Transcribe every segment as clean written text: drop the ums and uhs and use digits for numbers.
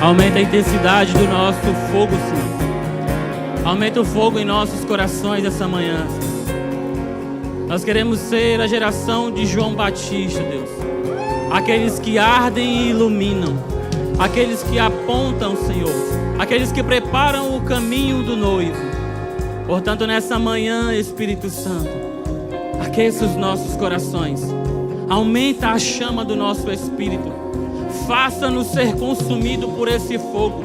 Aumenta a intensidade do nosso fogo, Senhor. Aumenta o fogo em nossos corações essa manhã. Nós queremos ser a geração de João Batista, Deus. Aqueles que ardem e iluminam. Aqueles que apontam, Senhor. Aqueles que preparam o caminho do noivo. Portanto, nessa manhã, Espírito Santo, aqueça os nossos corações. Aumenta a chama do nosso espírito. Faça-nos ser consumido por esse fogo.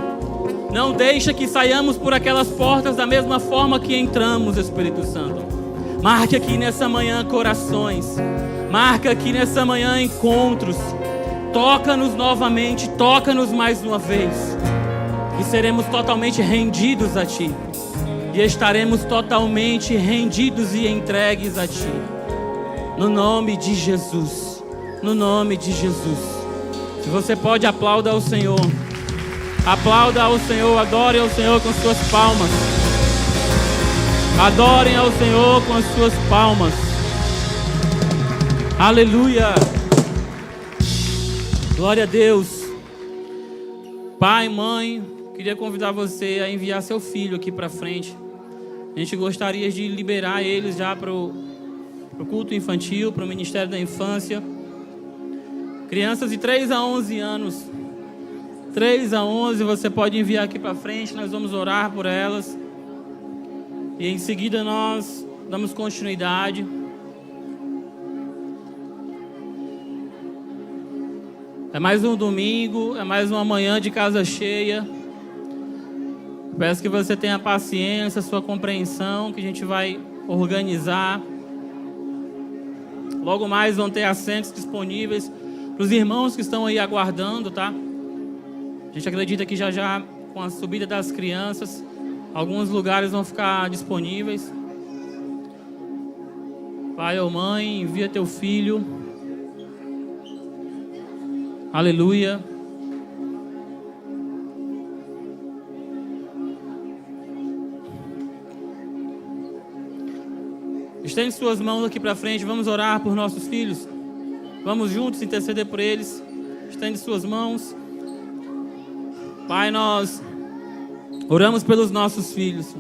Não deixa que saiamos por aquelas portas da mesma forma que entramos, Espírito Santo. Marque aqui nessa manhã corações. Marca aqui nessa manhã encontros. Toca-nos novamente, toca-nos mais uma vez. E seremos totalmente rendidos a Ti. E estaremos totalmente rendidos e entregues a Ti. No nome de Jesus. No nome de Jesus. Se você pode, aplauda ao Senhor. Aplauda ao Senhor, adore ao Senhor com suas palmas. Adorem ao Senhor com as suas palmas. Aleluia. Glória a Deus. Pai, mãe, queria convidar você a enviar seu filho aqui para frente. A gente gostaria de liberar eles já para o culto infantil, para o Ministério da Infância. Crianças de 3 a 11 anos. 3 a 11, você pode enviar aqui para frente, nós vamos orar por elas. E em seguida nós damos continuidade. É mais um domingo, é mais uma manhã de casa cheia. Peço que você tenha paciência, sua compreensão, que a gente vai organizar. Logo mais vão ter assentos disponíveis para os irmãos que estão aí aguardando, tá? A gente acredita que já com a subida das crianças, alguns lugares vão ficar disponíveis. Pai ou mãe, envia teu filho. Aleluia. Estende suas mãos aqui para frente, vamos orar por nossos filhos. Vamos juntos interceder por eles. Estende suas mãos. Pai, nós oramos pelos nossos filhos.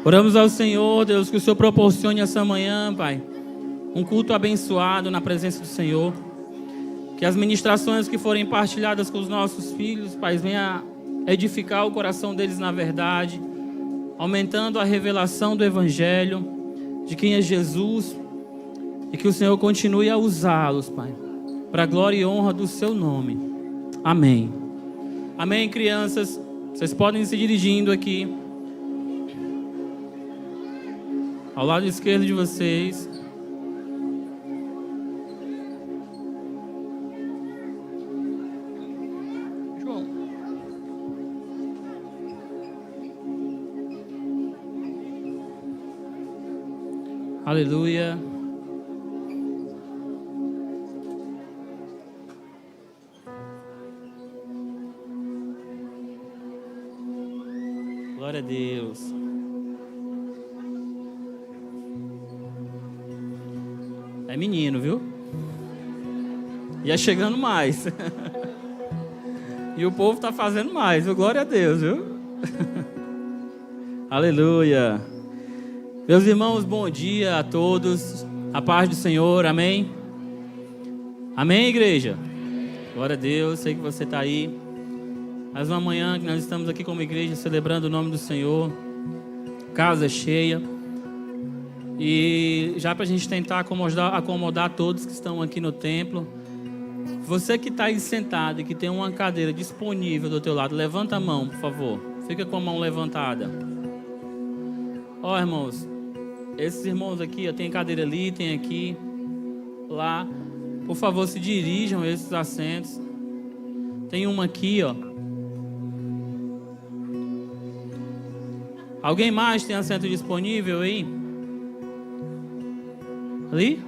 Oramos ao Senhor, Deus, que o Senhor proporcione essa manhã, Pai, um culto abençoado na presença do Senhor. Que as ministrações que forem partilhadas com os nossos filhos, Pai, venha edificar o coração deles na verdade, aumentando a revelação do Evangelho, de quem é Jesus, e que o Senhor continue a usá-los, Pai, para a glória e honra do Seu nome. Amém. Amém, crianças. Vocês podem ir se dirigindo aqui ao lado esquerdo de vocês. João. Aleluia. Glória a Deus. É menino, viu? Ia chegando mais. E o povo está fazendo mais, viu? Glória a Deus, viu? Aleluia. Meus irmãos, bom dia a todos. A paz do Senhor, amém? Amém, igreja? Glória a Deus, sei que você está aí. Mais uma manhã que nós estamos aqui como igreja celebrando o nome do Senhor. Casa cheia. E já para a gente tentar acomodar todos que estão aqui no templo. Você que está aí sentado e que tem uma cadeira disponível do teu lado, levanta a mão, por favor. Fica com a mão levantada. Ó, irmãos, esses irmãos aqui, ó, tem cadeira ali, tem aqui, lá. Por favor, se dirijam a esses assentos. Tem uma aqui, ó. Alguém mais tem assento disponível aí? Ali?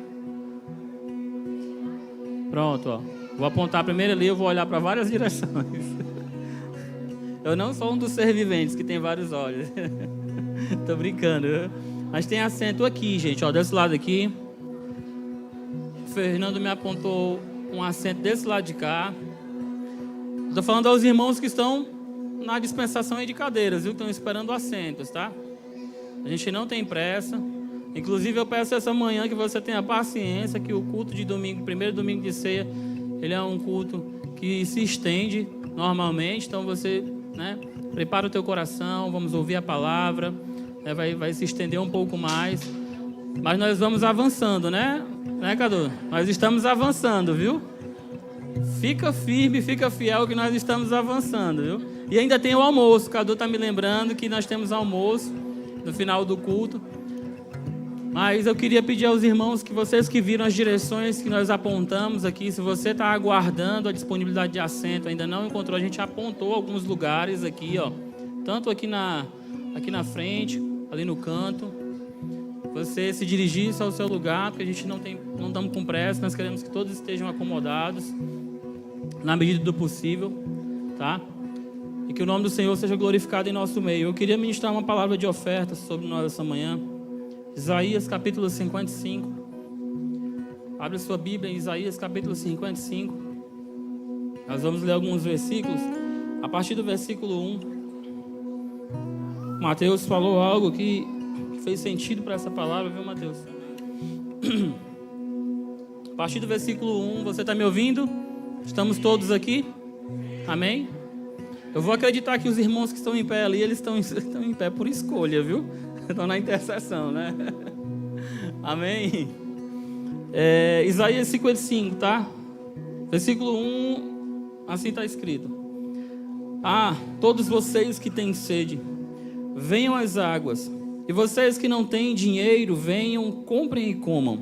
Pronto, ó. Vou apontar primeiro ali, eu vou olhar para várias direções. Eu não sou um dos seres viventes que tem vários olhos. Tô brincando, viu? Mas tem assento aqui, gente, ó, desse lado aqui. O Fernando me apontou um assento desse lado de cá. Estou falando aos irmãos que estão na dispensação aí de cadeiras, viu? Que estão esperando assentos, tá? A gente não tem pressa. Inclusive eu peço essa manhã que você tenha paciência, que o culto de domingo, primeiro domingo de ceia, ele é um culto que se estende normalmente. Então você, né, prepara o teu coração, vamos ouvir a palavra, né, vai se estender um pouco mais. Mas nós vamos avançando, né? Né, Cadu? Nós estamos avançando, viu? Fica firme, fica fiel que nós estamos avançando, viu? E ainda tem o almoço. Cadu está me lembrando que nós temos almoço no final do culto. Mas eu queria pedir aos irmãos que vocês que viram as direções que nós apontamos aqui, se você está aguardando a disponibilidade de assento, ainda não encontrou, a gente apontou alguns lugares aqui, ó. Tanto aqui na frente, ali no canto. Você se dirigisse ao seu lugar, porque a gente não estamos com pressa, nós queremos que todos estejam acomodados, na medida do possível, tá? E que o nome do Senhor seja glorificado em nosso meio. Eu queria ministrar uma palavra de oferta sobre nós essa manhã. Isaías capítulo 55. Abre a sua Bíblia em Isaías capítulo 55. Nós vamos ler alguns versículos. A partir do versículo 1. Mateus falou algo que fez sentido para essa palavra, viu, Mateus? A partir do versículo 1, você está me ouvindo? Estamos todos aqui? Amém? Eu vou acreditar que os irmãos que estão em pé ali, eles estão em pé por escolha, viu? Estão na intercessão, né? Amém? Isaías 55, tá? Versículo 1, assim está escrito. Todos vocês que têm sede, venham às águas. E vocês que não têm dinheiro, venham, comprem e comam.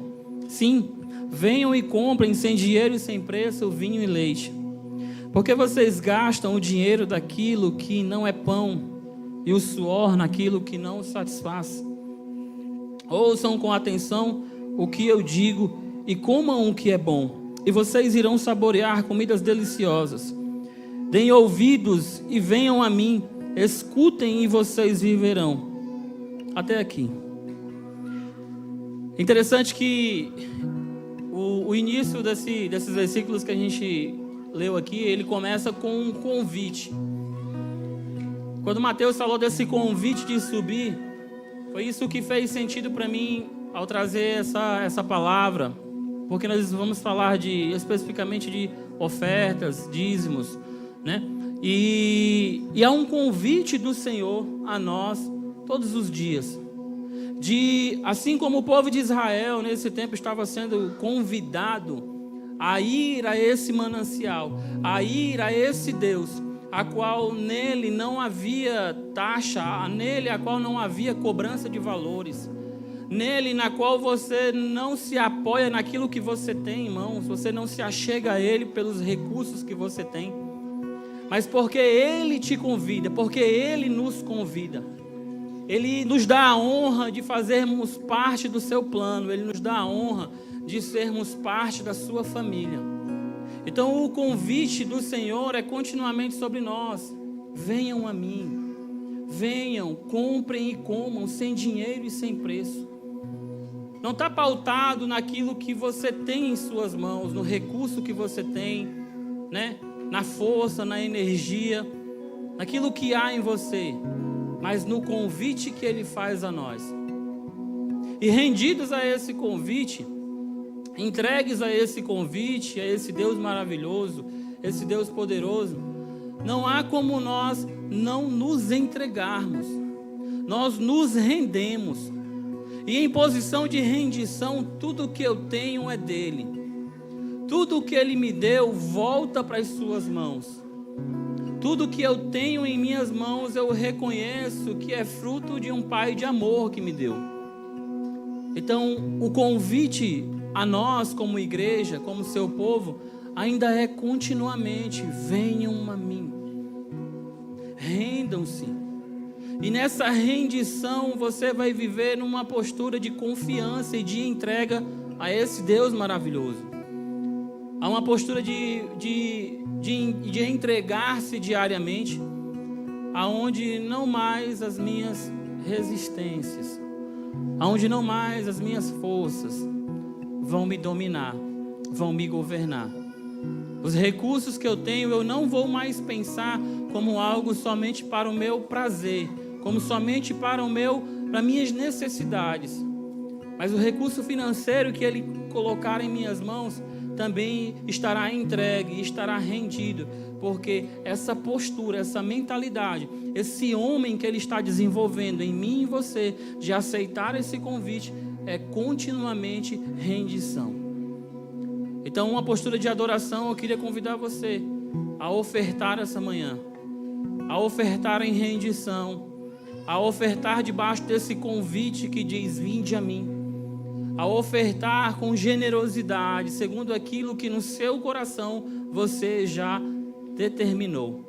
Sim, venham e comprem sem dinheiro e sem preço o vinho e leite. Porque vocês gastam o dinheiro daquilo que não é pão e o suor naquilo que não os satisfaz. Ouçam com atenção o que eu digo e comam o que é bom. E vocês irão saborear comidas deliciosas. Deem ouvidos e venham a mim. Escutem e vocês viverão. Até aqui. Interessante que o início desses versículos que a gente leu aqui, ele começa com um convite. Quando Mateus falou desse convite de subir, foi isso que fez sentido para mim ao trazer essa palavra, porque nós vamos falar especificamente de ofertas, dízimos, né? E há um convite do Senhor a nós todos os dias, assim como o povo de Israel nesse tempo estava sendo convidado a ir a esse manancial, a ir a esse Deus, a qual nele não havia taxa, nele a qual não havia cobrança de valores, nele na qual você não se apoia naquilo que você tem em mãos, você não se achega a ele pelos recursos que você tem, mas porque ele te convida, porque ele nos convida. Ele nos dá a honra de fazermos parte do seu plano. Ele nos dá a honra de sermos parte da sua família. Então o convite do Senhor é continuamente sobre nós. Venham a mim. Venham, comprem e comam sem dinheiro e sem preço. Não está pautado naquilo que você tem em suas mãos, no recurso que você tem, né? Na força, na energia, naquilo que há em você, mas no convite que Ele faz a nós. E rendidos a esse convite, entregues a esse convite, a esse Deus maravilhoso, esse Deus poderoso, não há como nós não nos entregarmos. Nós nos rendemos. E em posição de rendição, tudo que eu tenho é dele. Tudo que Ele me deu volta para as suas mãos. Tudo que eu tenho em minhas mãos, eu reconheço que é fruto de um Pai de amor que me deu. Então, o convite a nós, como igreja, como seu povo, ainda é continuamente: venham a mim. Rendam-se. E nessa rendição, você vai viver numa postura de confiança e de entrega a esse Deus maravilhoso. Há uma postura de entregar-se diariamente, aonde não mais as minhas resistências, aonde não mais as minhas forças vão me dominar, vão me governar. Os recursos que eu tenho, eu não vou mais pensar como algo somente para o meu prazer, como somente para minhas necessidades. Mas o recurso financeiro que Ele colocar em minhas mãos também estará entregue, estará rendido, porque essa postura, essa mentalidade, esse homem que Ele está desenvolvendo em mim e você, de aceitar esse convite, é continuamente rendição. Então, uma postura de adoração, eu queria convidar você a ofertar essa manhã, a ofertar em rendição, a ofertar debaixo desse convite que diz: vinde a mim, a ofertar com generosidade, segundo aquilo que no seu coração você já determinou,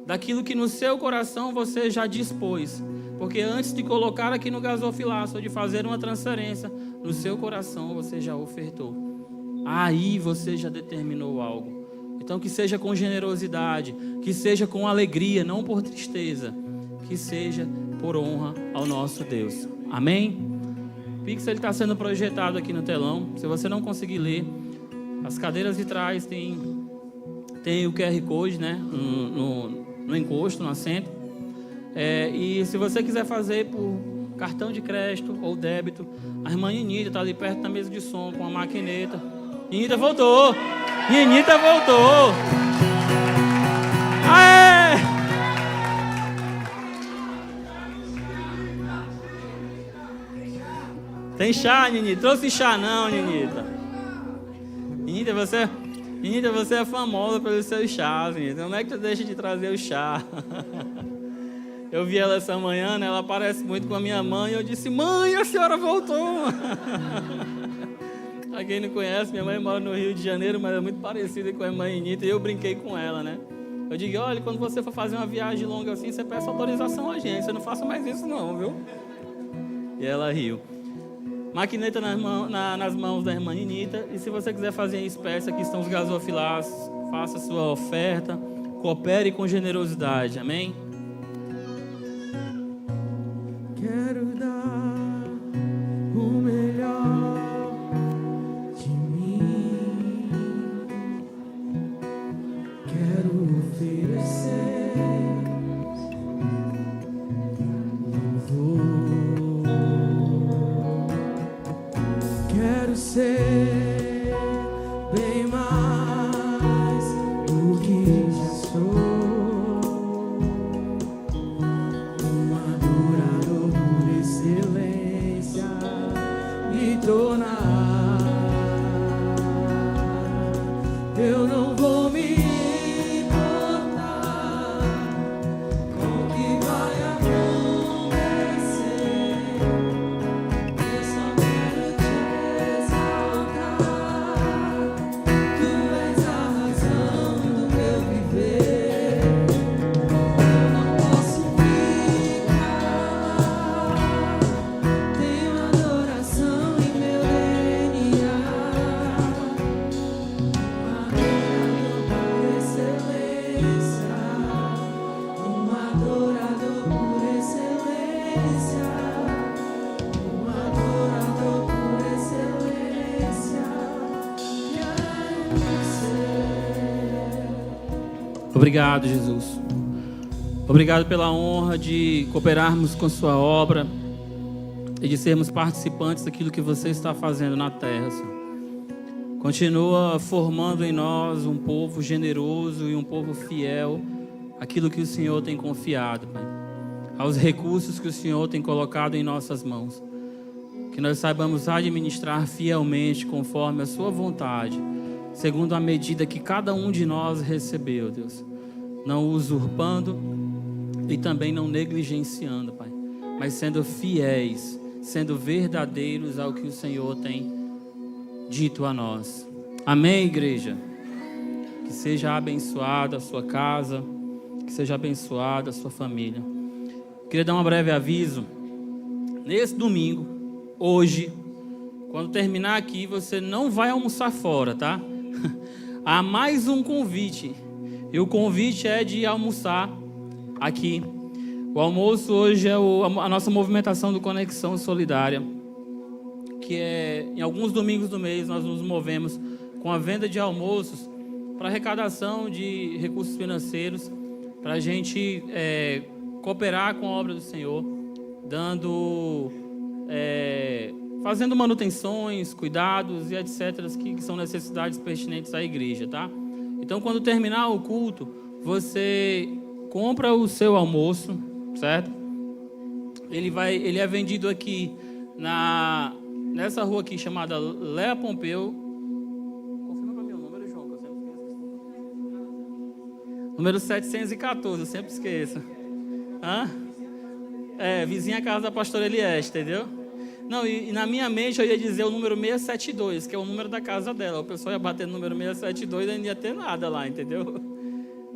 daquilo que no seu coração você já dispôs, porque antes de colocar aqui no gasofilaço ou de fazer uma transferência, no seu coração você já ofertou, aí você já determinou algo. Então que seja com generosidade, que seja com alegria, não por tristeza, que seja por honra ao nosso Deus. Amém? O Pix está sendo projetado aqui no telão. Se você não conseguir ler, as cadeiras de trás tem o QR Code, né? No encosto, no assento. E se você quiser fazer por cartão de crédito ou débito, a irmã Ninita está ali perto da mesa de som com a maquineta. Ninita voltou! Ninita voltou! Aê! Tem chá, Ninita? Trouxe chá não, Ninita. Ninita, você é famosa pelos seus chás, Ninita. Como é que tu deixa de trazer o chá? Eu vi ela essa manhã, né? Ela parece muito com a minha mãe. E eu disse: mãe, a senhora voltou. Pra quem não conhece, minha mãe mora no Rio de Janeiro, mas é muito parecida com a irmã Ninita. E eu brinquei com ela, né? Eu digo: olha, quando você for fazer uma viagem longa assim, você peça autorização a gente. Você não faça mais isso não, viu? E ela riu. Maquineta nas mãos da irmã Ninita. E se você quiser fazer em espécie, aqui estão os gasofilaços. Faça a sua oferta. Coopere com generosidade. Amém? Quero dar o melhor de mim. Quero oferecer louvor. Quero ser bem mais do que já sou, um adorador por excelência, me tornar. Eu não vou me importar com o que vai acontecer. Eu só quero te exaltar. Tu és a razão do meu viver. Eu não posso ficar. Tenho adoração em meu DNA. Um adorador por excelência, um adorador por excelência, quero ser. Obrigado, Jesus. Obrigado pela honra de cooperarmos com sua obra e de sermos participantes daquilo que você está fazendo na terra, Senhor. Continua formando em nós um povo generoso e um povo fiel àquilo que o Senhor tem confiado, Pai, aos recursos que o Senhor tem colocado em nossas mãos. Que nós saibamos administrar fielmente conforme a sua vontade, segundo a medida que cada um de nós recebeu, Deus. Não usurpando e também não negligenciando, Pai, mas sendo fiéis, sendo verdadeiros ao que o Senhor tem dito a nós. Amém, igreja? Que seja abençoada a sua casa, que seja abençoada a sua família. Queria dar um breve aviso. Nesse domingo, hoje, quando terminar aqui, você não vai almoçar fora, tá? Há mais um convite. E o convite é de almoçar aqui. O almoço hoje é a nossa movimentação do Conexão Solidária, que é em alguns domingos do mês nós nos movemos com a venda de almoços para arrecadação de recursos financeiros, para a gente cooperar com a obra do Senhor, fazendo manutenções, cuidados e etc. que são necessidades pertinentes à igreja, tá? Então, quando terminar o culto, você compra o seu almoço, certo? Ele é vendido aqui nessa rua aqui chamada Léa Pompeu. Confirma para mim o número, João, que eu sempre esqueço. Número 714, eu sempre esqueço. Vizinha à casa da pastora Elieste, entendeu? Não, e na minha mente eu ia dizer o número 672, que é o número da casa dela. O pessoal ia bater no número 672 e não ia ter nada lá, entendeu?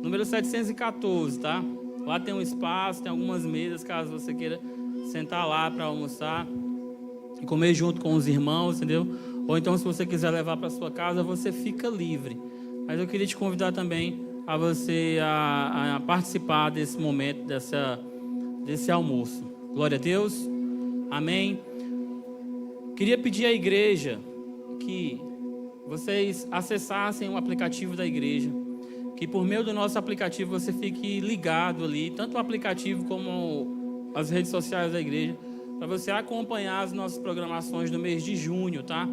Número 714, tá? Lá tem um espaço, tem algumas mesas, caso você queira sentar lá para almoçar e comer junto com os irmãos, entendeu? Ou então, se você quiser levar para sua casa, você fica livre. Mas eu queria te convidar também a você a participar desse momento, desse almoço. Glória a Deus. Amém. Queria pedir à igreja que vocês acessassem o aplicativo da igreja, que por meio do nosso aplicativo você fique ligado ali, tanto o aplicativo como as redes sociais da igreja, para você acompanhar as nossas programações do mês de junho, tá?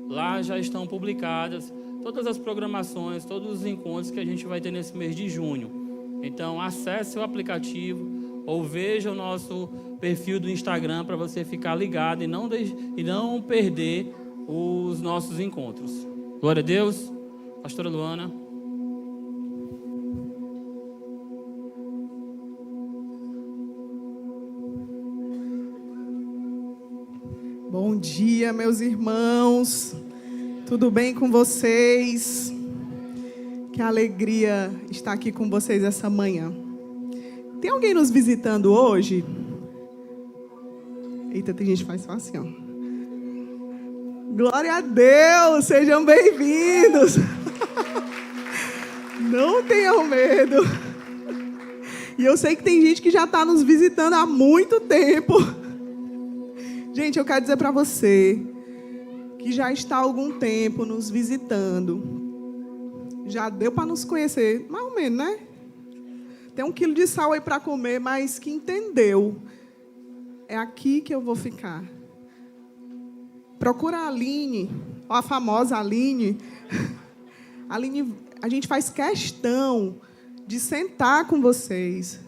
Lá já estão publicadas todas as programações, todos os encontros que a gente vai ter nesse mês de junho. Então, acesse o aplicativo ou veja o nosso perfil do Instagram para você ficar ligado e não perder os nossos encontros. Glória a Deus. Pastora Luana. Bom dia, meus irmãos. Tudo bem com vocês? Que alegria estar aqui com vocês essa manhã. Tem alguém nos visitando hoje? Eita, tem gente que faz só assim, ó. Glória a Deus, sejam bem-vindos. Não tenham medo. E eu sei que tem gente que já está nos visitando há muito tempo. Gente, eu quero dizer para você que já está há algum tempo nos visitando. Já deu para nos conhecer, mais ou menos, né? Tem 1 quilo de sal aí para comer, mas que entendeu. É aqui que eu vou ficar. Procura a Aline, a famosa Aline. Aline, a gente faz questão de sentar com vocês,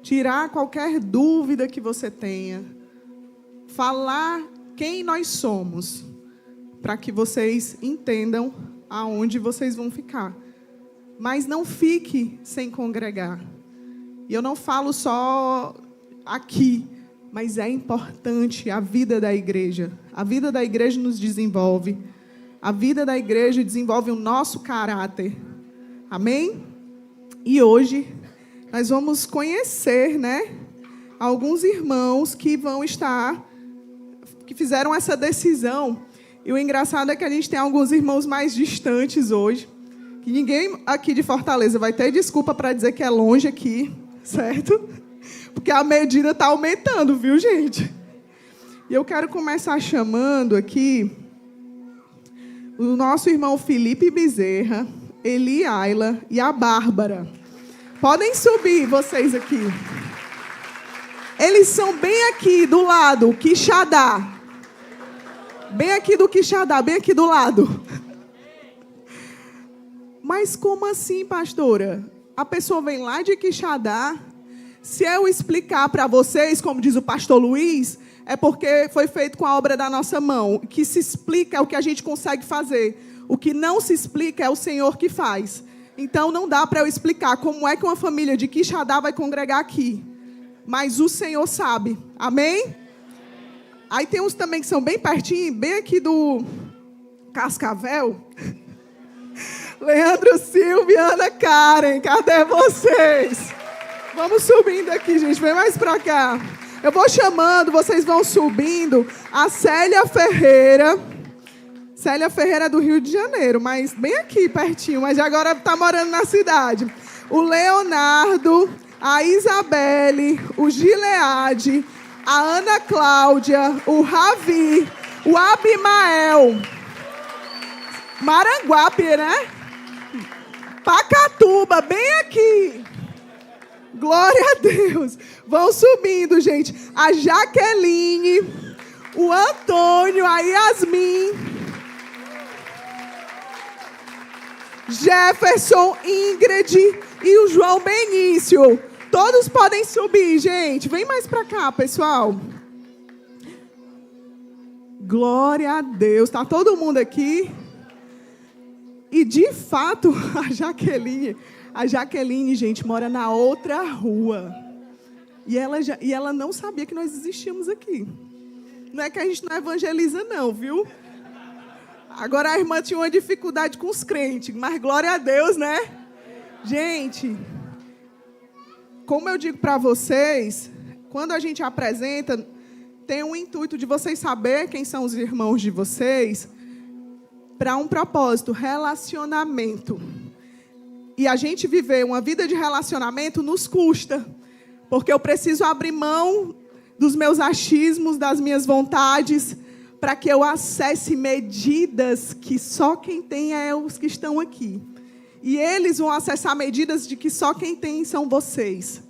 tirar qualquer dúvida que você tenha, falar quem nós somos, para que vocês entendam aonde vocês vão ficar. Mas não fique sem congregar. E eu não falo só aqui, mas é importante a vida da igreja. A vida da igreja nos desenvolve. A vida da igreja desenvolve o nosso caráter. Amém? E hoje nós vamos conhecer, né, alguns irmãos que fizeram essa decisão. E o engraçado é que a gente tem alguns irmãos mais distantes hoje, que ninguém aqui de Fortaleza vai ter desculpa para dizer que é longe aqui, certo? Porque a medida está aumentando, viu, gente? E eu quero começar chamando aqui o nosso irmão Felipe Bezerra, Eli Ayla e a Bárbara. Podem subir vocês aqui. Eles são bem aqui do lado, Quixadá. Bem aqui do Quixadá, bem aqui do lado. Mas como assim, pastora? A pessoa vem lá de Quixadá. Se eu explicar para vocês, como diz o pastor Luiz, é porque foi feito com a obra da nossa mão. O que se explica é o que a gente consegue fazer. O que não se explica é o Senhor que faz. Então não dá para eu explicar como é que uma família de Quixadá vai congregar aqui. Mas o Senhor sabe. Amém? Aí tem uns também que são bem pertinho, bem aqui do Cascavel. Leandro Silva e Ana Karen, cadê vocês? Vamos subindo aqui, gente, vem mais pra cá. Eu vou chamando, vocês vão subindo. A Célia Ferreira. Célia Ferreira é do Rio de Janeiro, mas bem aqui, pertinho, mas agora está morando na cidade. O Leonardo, a Isabelle, o Gileade, a Ana Cláudia, o Ravi, o Abimael. Maranguape, né? Pacatuba, bem aqui. Glória a Deus. Vão subindo, gente. A Jaqueline, o Antônio, a Yasmin, Jefferson, Ingrid e o João Benício. Todos podem subir, gente. Vem mais pra cá, pessoal. Glória a Deus. Tá todo mundo aqui? E, de fato, a Jaqueline, gente, mora na outra rua. E ela não sabia que nós existíamos aqui. Não é que a gente não evangeliza, não, viu? Agora a irmã tinha uma dificuldade com os crentes, mas glória a Deus, né? Gente, como eu digo para vocês, quando a gente apresenta, tem um intuito de vocês saberem quem são os irmãos de vocês, para um propósito, relacionamento. E a gente viver uma vida de relacionamento nos custa, porque eu preciso abrir mão dos meus achismos, das minhas vontades, para que eu acesse medidas que só quem tem é os que estão aqui. E eles vão acessar medidas de que só quem tem são vocês.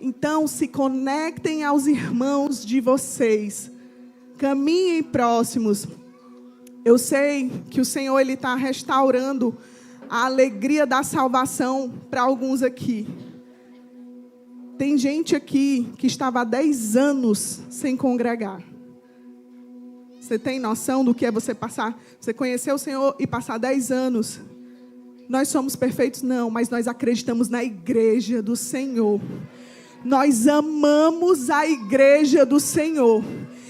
Então, se conectem aos irmãos de vocês. Caminhem próximos. Eu sei que o Senhor está restaurando a alegria da salvação para alguns aqui. Tem gente aqui que estava há 10 anos sem congregar. Você tem noção do que é você passar? Você conhecer o Senhor e passar 10 anos. Nós somos perfeitos? Não, mas nós acreditamos na igreja do Senhor. Nós amamos a igreja do Senhor.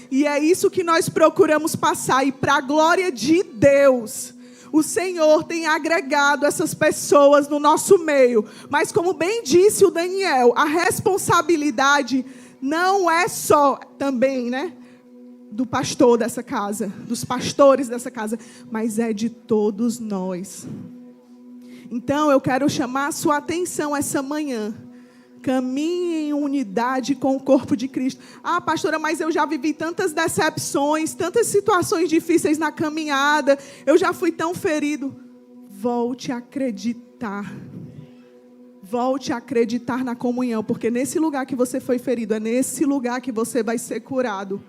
E é isso que nós procuramos passar. E para a glória de Deus, o Senhor tem agregado essas pessoas no nosso meio. Mas como bem disse o Daniel, a responsabilidade não é só também, né, do pastor dessa casa, dos pastores dessa casa, mas é de todos nós. Então eu quero chamar a sua atenção essa manhã. Caminhe em unidade com o corpo de Cristo. Ah, pastora, mas eu já vivi tantas decepções, tantas situações difíceis na caminhada. Eu já fui tão ferido. Volte a acreditar. Volte a acreditar na comunhão, porque nesse lugar que você foi ferido, é nesse lugar que você vai ser curado.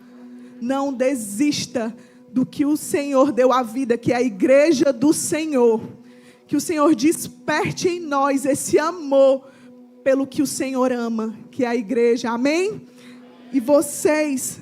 Não desista do que o Senhor deu à vida, que é a igreja do Senhor. Que o Senhor desperte em nós esse amor pelo que o Senhor ama, que é a igreja, amém? E vocês,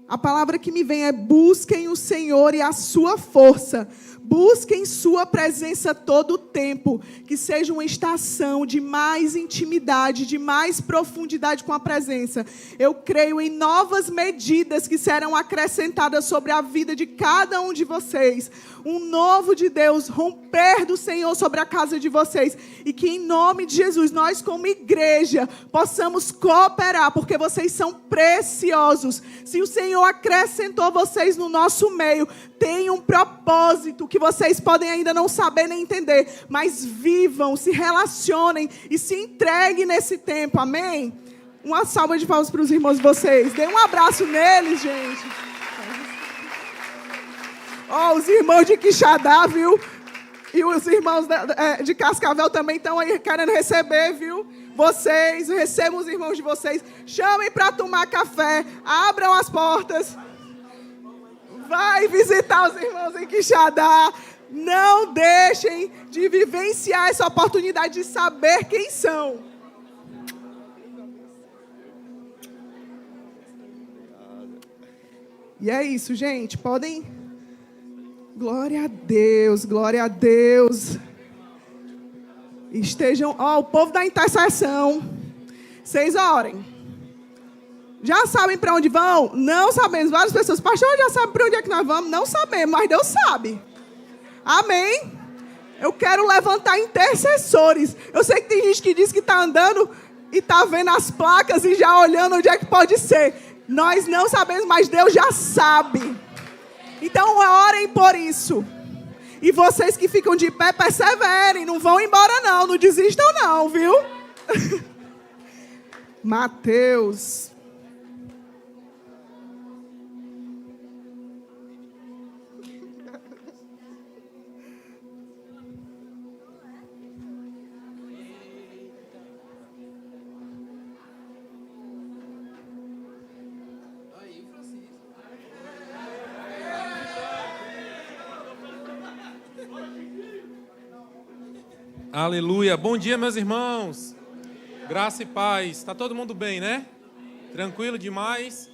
a palavra que me vem é: busquem o Senhor e a sua força, busquem sua presença todo o tempo, que seja uma estação de mais intimidade, de mais profundidade com a presença. Eu creio em novas medidas que serão acrescentadas sobre a vida de cada um de vocês, um novo de Deus, romper do Senhor sobre a casa de vocês, e que em nome de Jesus, nós como igreja, possamos cooperar, porque vocês são preciosos. Se o Senhor acrescentou vocês no nosso meio, tem um propósito que vocês podem ainda não saber nem entender, mas vivam, se relacionem e se entreguem nesse tempo, amém? Uma salva de palmas para os irmãos de vocês. Dê um abraço neles, gente. Ó, os irmãos de Quixadá, viu? E os irmãos de Cascavel também estão aí querendo receber, viu? Vocês, recebam os irmãos de vocês. Chamem para tomar café. Abram as portas. Vai visitar os irmãos em Quixadá. Não deixem de vivenciar essa oportunidade de saber quem são. E é isso, gente. Podem... Glória a Deus, glória a Deus. Estejam... Ó, o povo da intercessão. Vocês orem. Já sabem para onde vão? Não sabemos. Várias pessoas, pastor, já sabe para onde é que nós vamos? Não sabemos, mas Deus sabe. Amém? Eu quero levantar intercessores. Eu sei que tem gente que diz que está andando e está vendo as placas e já olhando onde é que pode ser. Nós não sabemos, mas Deus já sabe. Então orem por isso. E vocês que ficam de pé, perseverem. Não vão embora não, não desistam não, viu? Mateus. Aleluia. Bom dia, meus irmãos. Graça e paz. Está todo mundo bem, né? Tranquilo demais.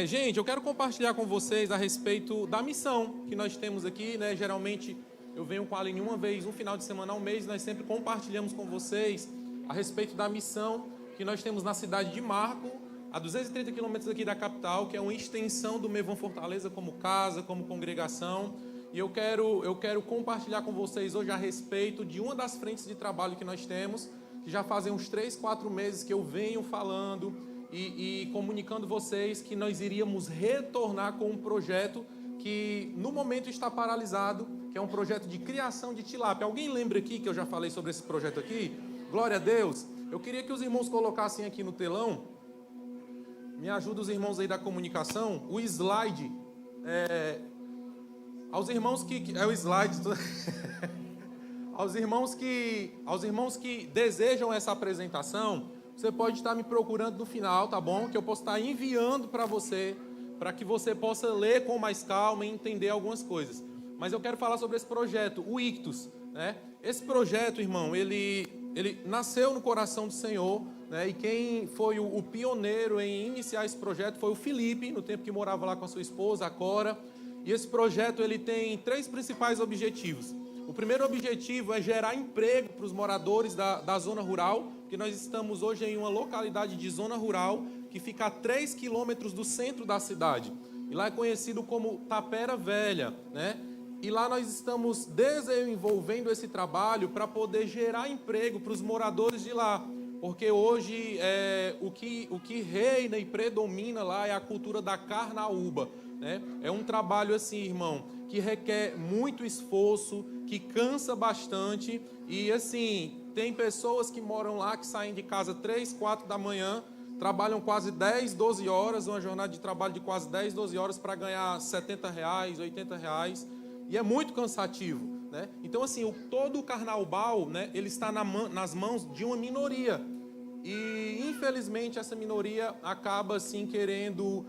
Gente, eu quero compartilhar com vocês a respeito da missão que nós temos aqui, né? Geralmente eu venho com a Aline uma vez, um final de semana ao mês, nós sempre compartilhamos com vocês a respeito da missão que nós temos na cidade de Marco, a 230 quilômetros aqui da capital, que é uma extensão do Mevão Fortaleza como casa, como congregação. E eu quero compartilhar com vocês hoje a respeito de uma das frentes de trabalho que nós temos, que já fazem uns 3, 4 meses que eu venho falando e comunicando vocês que nós iríamos retornar com um projeto que no momento está paralisado, que é um projeto de criação de tilápia. Alguém lembra aqui que eu já falei sobre esse projeto aqui? Glória a Deus. Eu queria que os irmãos colocassem aqui no telão, me ajuda os irmãos aí da comunicação, o slide, aos irmãos que é o slide, aos irmãos que desejam essa apresentação, você pode estar me procurando no final, tá bom? Que eu posso estar enviando para você, para que você possa ler com mais calma e entender algumas coisas. Mas eu quero falar sobre esse projeto, o Ictus, né? Esse projeto, irmão, ele nasceu no coração do Senhor, né? E quem foi o pioneiro em iniciar esse projeto foi o Felipe, no tempo que morava lá com a sua esposa, a Cora. E esse projeto ele tem 3 principais objetivos. O primeiro objetivo é gerar emprego para os moradores da zona rural, porque nós estamos hoje em uma localidade de zona rural que fica a 3 quilômetros do centro da cidade. E lá é conhecido como Tapera Velha, né? E lá nós estamos desenvolvendo esse trabalho para poder gerar emprego para os moradores de lá. Porque hoje o que reina e predomina lá é a cultura da carnaúba, né? É um trabalho assim, irmão, que requer muito esforço, que cansa bastante. E assim, tem pessoas que moram lá, que saem de casa 3, 4 da manhã, trabalham quase 10, 12 horas, uma jornada de trabalho de quase 10, 12 horas para ganhar R$70, R$80. E é muito cansativo, né? Então, assim, todo o carnaubal, né, ele está nas mãos de uma minoria. E, infelizmente, essa minoria acaba, assim, querendo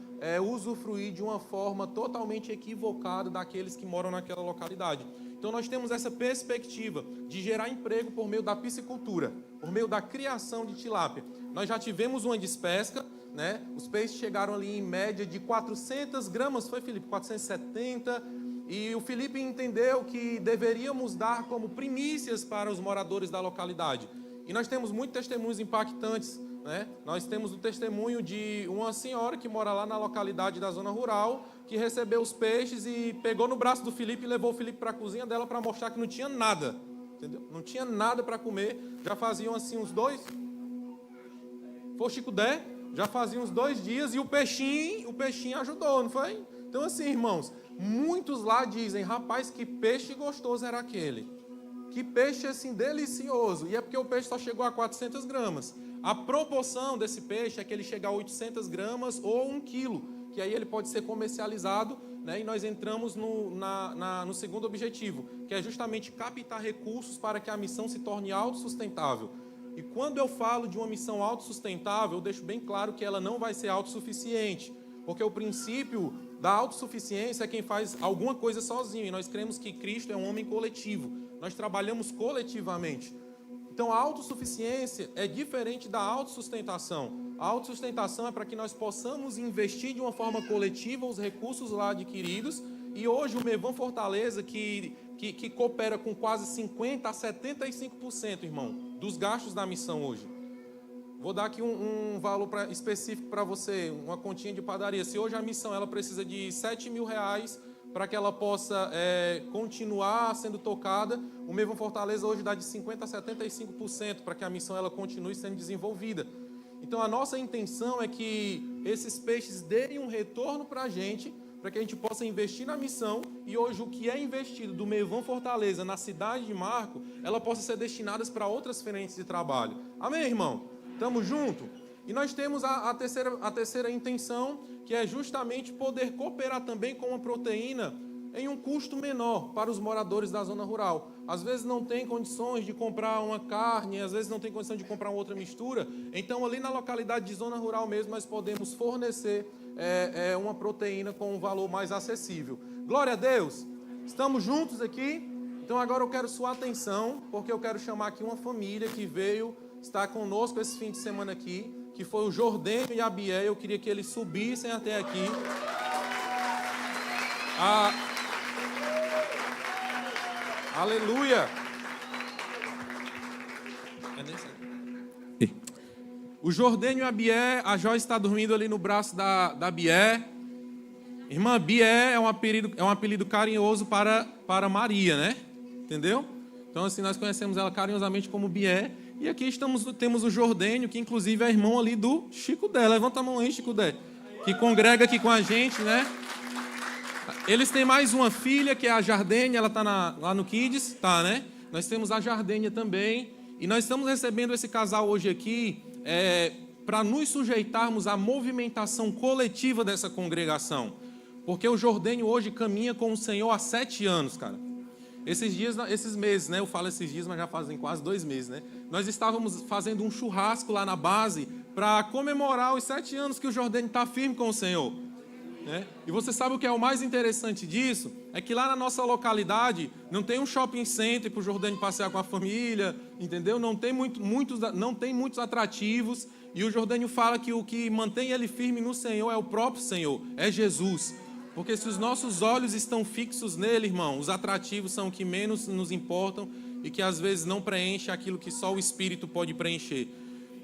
usufruir de uma forma totalmente equivocada daqueles que moram naquela localidade. Então, nós temos essa perspectiva de gerar emprego por meio da piscicultura, por meio da criação de tilápia. Nós já tivemos uma despesca, né? Os peixes chegaram ali em média de 400 gramas, foi, Felipe? 470. E o Felipe entendeu que deveríamos dar como primícias para os moradores da localidade. E nós temos muitos testemunhos impactantes, né? Nós temos o testemunho de uma senhora que mora lá na localidade da zona rural, que recebeu os peixes e pegou no braço do Felipe e levou o Felipe para a cozinha dela para mostrar que não tinha nada, entendeu? Não tinha nada para comer. Já faziam assim uns 2... Foi o Chico Dé? Já faziam uns 2 dias e o peixinho ajudou, não foi? Então assim, irmãos, muitos lá dizem, rapaz, que peixe gostoso era aquele. Que peixe, assim, delicioso. E é porque o peixe só chegou a 400 gramas. A proporção desse peixe é que ele chega a 800 gramas ou 1 quilo, que aí ele pode ser comercializado, né? E nós entramos no segundo objetivo, que é justamente captar recursos para que a missão se torne autossustentável. E quando eu falo de uma missão autossustentável, eu deixo bem claro que ela não vai ser autossuficiente, porque o princípio da autossuficiência é quem faz alguma coisa sozinho, e nós cremos que Cristo é um homem coletivo, nós trabalhamos coletivamente. Então a autossuficiência é diferente da autossustentação. A autossustentação é para que nós possamos investir de uma forma coletiva os recursos lá adquiridos, e hoje o Mevão Fortaleza, que coopera com quase 50% a 75%, irmão, dos gastos da missão hoje. Vou dar aqui um valor específico para você, uma continha de padaria. Se hoje a missão ela precisa de R$7.000 para que ela possa continuar sendo tocada, o Mevão Fortaleza hoje dá de 50% a 75% para que a missão ela continue sendo desenvolvida. Então a nossa intenção é que esses peixes deem um retorno para a gente que a gente possa investir na missão, e hoje o que é investido do Mevão Fortaleza na cidade de Marco, ela possa ser destinada para outras frentes de trabalho. Amém, irmão? Tamo junto? E nós temos a terceira intenção, que é justamente poder cooperar também com uma proteína em um custo menor para os moradores da zona rural. Às vezes não tem condições de comprar uma carne, às vezes não tem condição de comprar uma outra mistura. Então, ali na localidade de zona rural mesmo, nós podemos fornecer uma proteína com um valor mais acessível. Glória a Deus! Estamos juntos aqui? Então agora eu quero sua atenção, porque eu quero chamar aqui uma família que veio estar conosco esse fim de semana aqui, que foi o Jordênio e a Biel. Eu queria que eles subissem até aqui. Aleluia! O Jordênio e a Biel, a Jó está dormindo ali no braço da Biel. Irmã, Biel é um apelido carinhoso para Maria, né? Entendeu? Então, assim, nós conhecemos ela carinhosamente como Biel. E aqui temos o Jordênio, que inclusive é irmão ali do Chico Dé. Levanta a mão aí, Chico Dé. Que congrega aqui com a gente, né? Eles têm mais uma filha, que é a Jardênia. Ela está lá no Kids, tá, né? Nós temos a Jardênia também. E nós estamos recebendo esse casal hoje aqui para nos sujeitarmos à movimentação coletiva dessa congregação. Porque o Jordênio hoje caminha com o Senhor há 7 anos, cara. Esses meses, né? Eu falo esses dias, mas já fazem quase 2 meses, né? Nós estávamos fazendo um churrasco lá na base para comemorar os 7 anos que o Jordênio está firme com o Senhor. Né? E você sabe o que é o mais interessante disso? É que lá na nossa localidade não tem um shopping center para o Jordênio passear com a família, entendeu? Não tem muitos atrativos. E o Jordênio fala que o que mantém ele firme no Senhor é o próprio Senhor, é Jesus. Porque se os nossos olhos estão fixos nele, irmão, os atrativos são o que menos nos importam e que às vezes não preenche aquilo que só o Espírito pode preencher.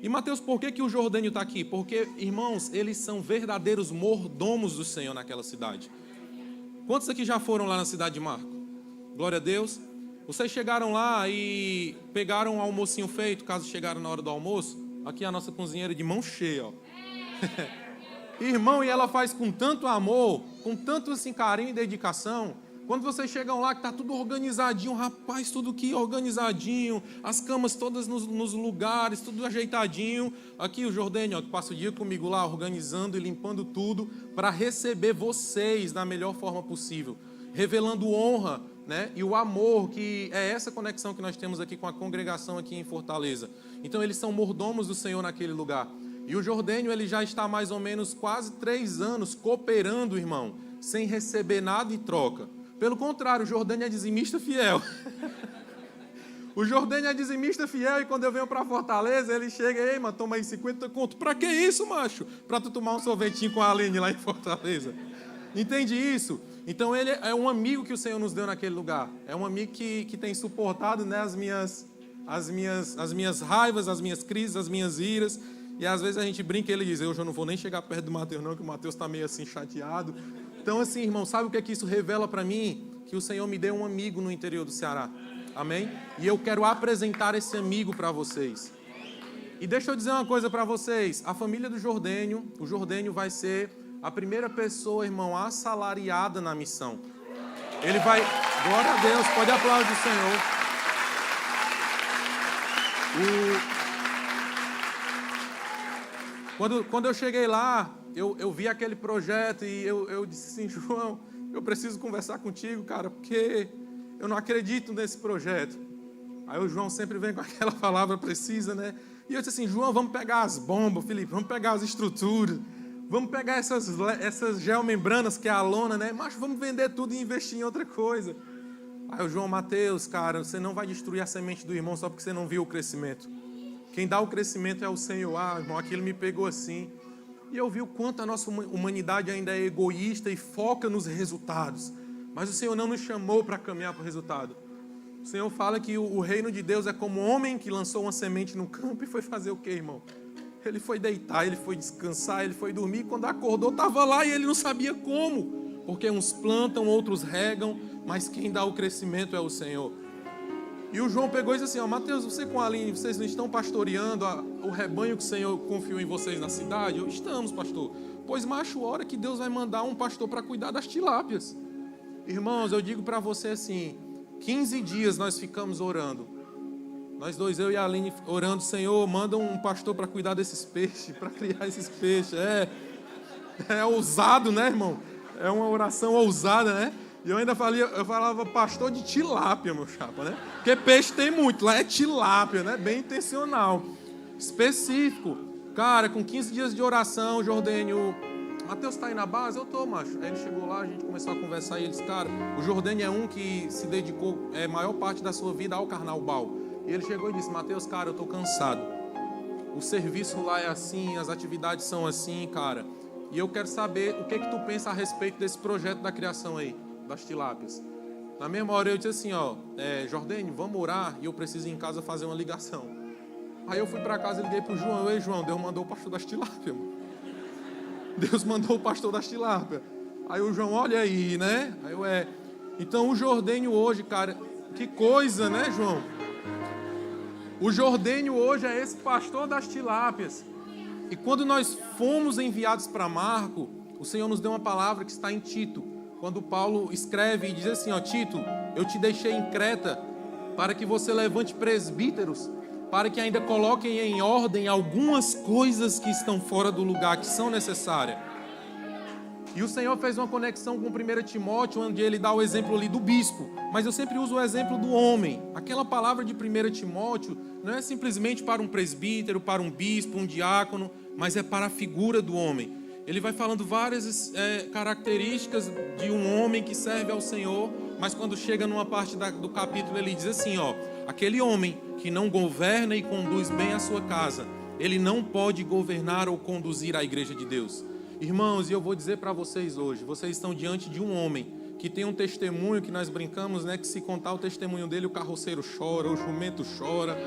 E Mateus, por que o Jordênio está aqui? Porque, irmãos, eles são verdadeiros mordomos do Senhor naquela cidade. Quantos aqui já foram lá na cidade de Marco? Glória a Deus. Vocês chegaram lá e pegaram o almocinho feito, caso chegaram na hora do almoço? Aqui a nossa cozinheira de mão cheia, ó. Irmão, e ela faz com tanto amor, com tanto assim, carinho e dedicação. Quando vocês chegam lá, que está tudo organizadinho, rapaz, tudo aqui organizadinho, as camas todas nos lugares, tudo ajeitadinho. Aqui o Jordênio, ó, que passa o dia comigo lá, organizando e limpando tudo, para receber vocês da melhor forma possível, revelando honra, né? E o amor, que é essa conexão que nós temos aqui com a congregação aqui em Fortaleza. Então eles são mordomos do Senhor naquele lugar. E o Jordênio, ele já está mais ou menos quase 3 anos cooperando, irmão, sem receber nada em troca. Pelo contrário, o Jordênio é dizimista fiel. O Jordênio é dizimista fiel e quando eu venho para Fortaleza, ele chega, ei, mano, toma aí 50 conto. Pra que isso, macho? Pra tu tomar um sorvetinho com a Aline lá em Fortaleza. Entende isso? Então ele é um amigo que o Senhor nos deu naquele lugar. É um amigo que tem suportado, né, as minhas raivas, as minhas crises, as minhas iras. E às vezes a gente brinca e ele diz, eu já não vou nem chegar perto do Mateus não, que o Mateus está meio assim chateado. Então assim, irmão, sabe o que é que isso revela para mim? Que o Senhor me deu um amigo no interior do Ceará. Amém? E eu quero apresentar esse amigo para vocês. E deixa eu dizer uma coisa para vocês. A família do Jordênio, o Jordênio vai ser a primeira pessoa, irmão, assalariada na missão. Ele vai... Glória a Deus, pode aplaudir o Senhor. Quando eu cheguei lá, eu vi aquele projeto e eu disse assim, João, eu preciso conversar contigo, cara, porque eu não acredito nesse projeto. Aí o João sempre vem com aquela palavra precisa, né? E eu disse assim, João, vamos pegar as bombas, Felipe, vamos pegar as estruturas, vamos pegar essas geomembranas que é a lona, né? Mas vamos vender tudo e investir em outra coisa. Aí o João, Mateus, cara, você não vai destruir a semente do irmão só porque você não viu o crescimento. Quem dá o crescimento é o Senhor. Ah, irmão, aquilo me pegou assim. E eu vi o quanto a nossa humanidade ainda é egoísta e foca nos resultados. Mas o Senhor não nos chamou para caminhar para o resultado. O Senhor fala que o reino de Deus é como um homem que lançou uma semente no campo e foi fazer o quê, irmão? Ele foi deitar, ele foi descansar, ele foi dormir. E quando acordou, estava lá e ele não sabia como. Porque uns plantam, outros regam, mas quem dá o crescimento é o Senhor. E o João pegou e disse assim, ó, Mateus, você com a Aline, vocês não estão pastoreando o rebanho que o Senhor confiou em vocês na cidade? Eu, estamos, pastor. Pois, macho, hora que Deus vai mandar um pastor para cuidar das tilápias. Irmãos, eu digo para você assim, 15 dias nós ficamos orando. Nós dois, eu e a Aline, orando, Senhor, manda um pastor para cuidar desses peixes, para criar esses peixes. É ousado, né, irmão? É uma oração ousada, né? E eu ainda falava pastor de tilápia, meu chapa, né? Porque peixe tem muito, lá é tilápia, né? Bem intencional, específico. Cara, com 15 dias de oração, Jordênio Mateus tá aí na base? Eu tô, macho. Aí ele chegou lá, a gente começou a conversar e ele disse, cara, o Jordênio é um que se dedicou a maior parte da sua vida ao carnaval. E ele chegou e disse, Mateus, cara, eu tô cansado. O serviço lá é assim, as atividades são assim, cara. E eu quero saber o que tu pensa a respeito desse projeto da criação aí, das tilápias. Na mesma hora eu disse assim, Jordênio, vamos orar e eu preciso ir em casa fazer uma ligação. Aí eu fui para casa e liguei pro João. Ei, João, Deus mandou o pastor das tilápias, mano. Deus mandou o pastor das tilápias. Aí o João, olha aí, né? Aí eu, Então o Jordênio hoje, cara, que coisa, né, João? O Jordênio hoje é esse pastor das tilápias. E quando nós fomos enviados para Marco, o Senhor nos deu uma palavra que está em Tito. Quando Paulo escreve e diz assim, Tito, eu te deixei em Creta para que você levante presbíteros, para que ainda coloquem em ordem algumas coisas que estão fora do lugar, que são necessárias. E o Senhor fez uma conexão com 1 Timóteo, onde ele dá o exemplo ali do bispo. Mas eu sempre uso o exemplo do homem. Aquela palavra de 1 Timóteo não é simplesmente para um presbítero, para um bispo, um diácono, mas é para a figura do homem. Ele vai falando várias características de um homem que serve ao Senhor, mas quando chega numa parte do capítulo, ele diz assim, aquele homem que não governa e conduz bem a sua casa, ele não pode governar ou conduzir a igreja de Deus. Irmãos, e eu vou dizer para vocês hoje, vocês estão diante de um homem que tem um testemunho que nós brincamos, né, que se contar o testemunho dele, o carroceiro chora, o jumento chora,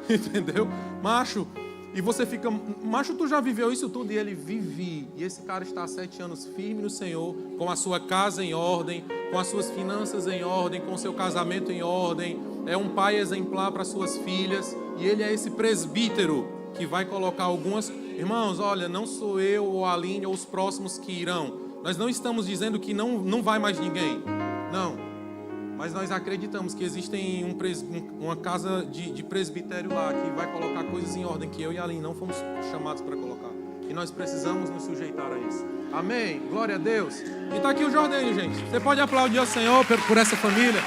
entendeu? Macho, e você fica, macho, tu já viveu isso tudo? E ele vive, e esse cara está há 7 anos firme no Senhor, com a sua casa em ordem, com as suas finanças em ordem, com o seu casamento em ordem, é um pai exemplar para suas filhas, e ele é esse presbítero que vai colocar algumas... Irmãos, olha, não sou eu ou a Aline ou os próximos que irão. Nós não estamos dizendo que não vai mais ninguém. Não. Mas nós acreditamos que existe uma casa de presbitério lá que vai colocar coisas em ordem que eu e a Aline não fomos chamados para colocar. E nós precisamos nos sujeitar a isso. Amém? Glória a Deus. E está aqui o Jordênio, gente. Você pode aplaudir ao Senhor por essa família.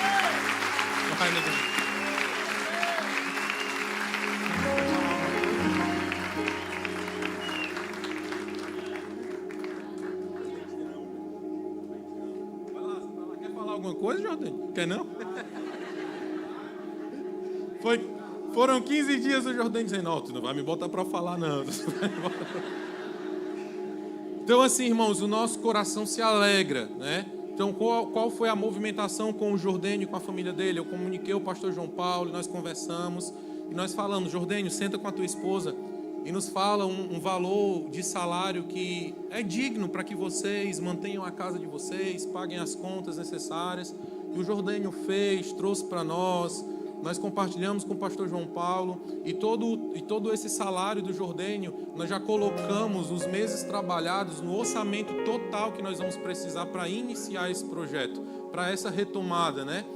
Coisa, Jordênio? Quer não? Foram 15 dias o Jordênio dizendo, não, tu não vai me botar para falar não. Então assim, irmãos, o nosso coração se alegra, né? Então qual foi a movimentação com o Jordênio e com a família dele? Eu comuniquei o pastor João Paulo, nós conversamos e nós falamos, Jordênio, senta com a tua esposa e nos fala um valor de salário que é digno para que vocês mantenham a casa de vocês, paguem as contas necessárias. E o Jordênio fez, trouxe para nós compartilhamos com o pastor João Paulo, e todo esse salário do Jordênio, nós já colocamos os meses trabalhados no orçamento total que nós vamos precisar para iniciar esse projeto, para essa retomada, né?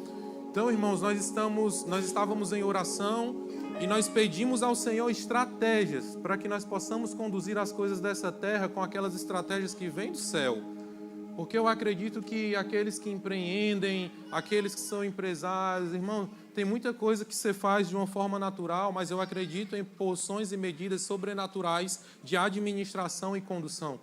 Então, irmãos, nós estávamos em oração, e nós pedimos ao Senhor estratégias para que nós possamos conduzir as coisas dessa terra com aquelas estratégias que vêm do céu. Porque eu acredito que aqueles que empreendem, aqueles que são empresários, irmão, tem muita coisa que você faz de uma forma natural, mas eu acredito em porções e medidas sobrenaturais de administração e condução.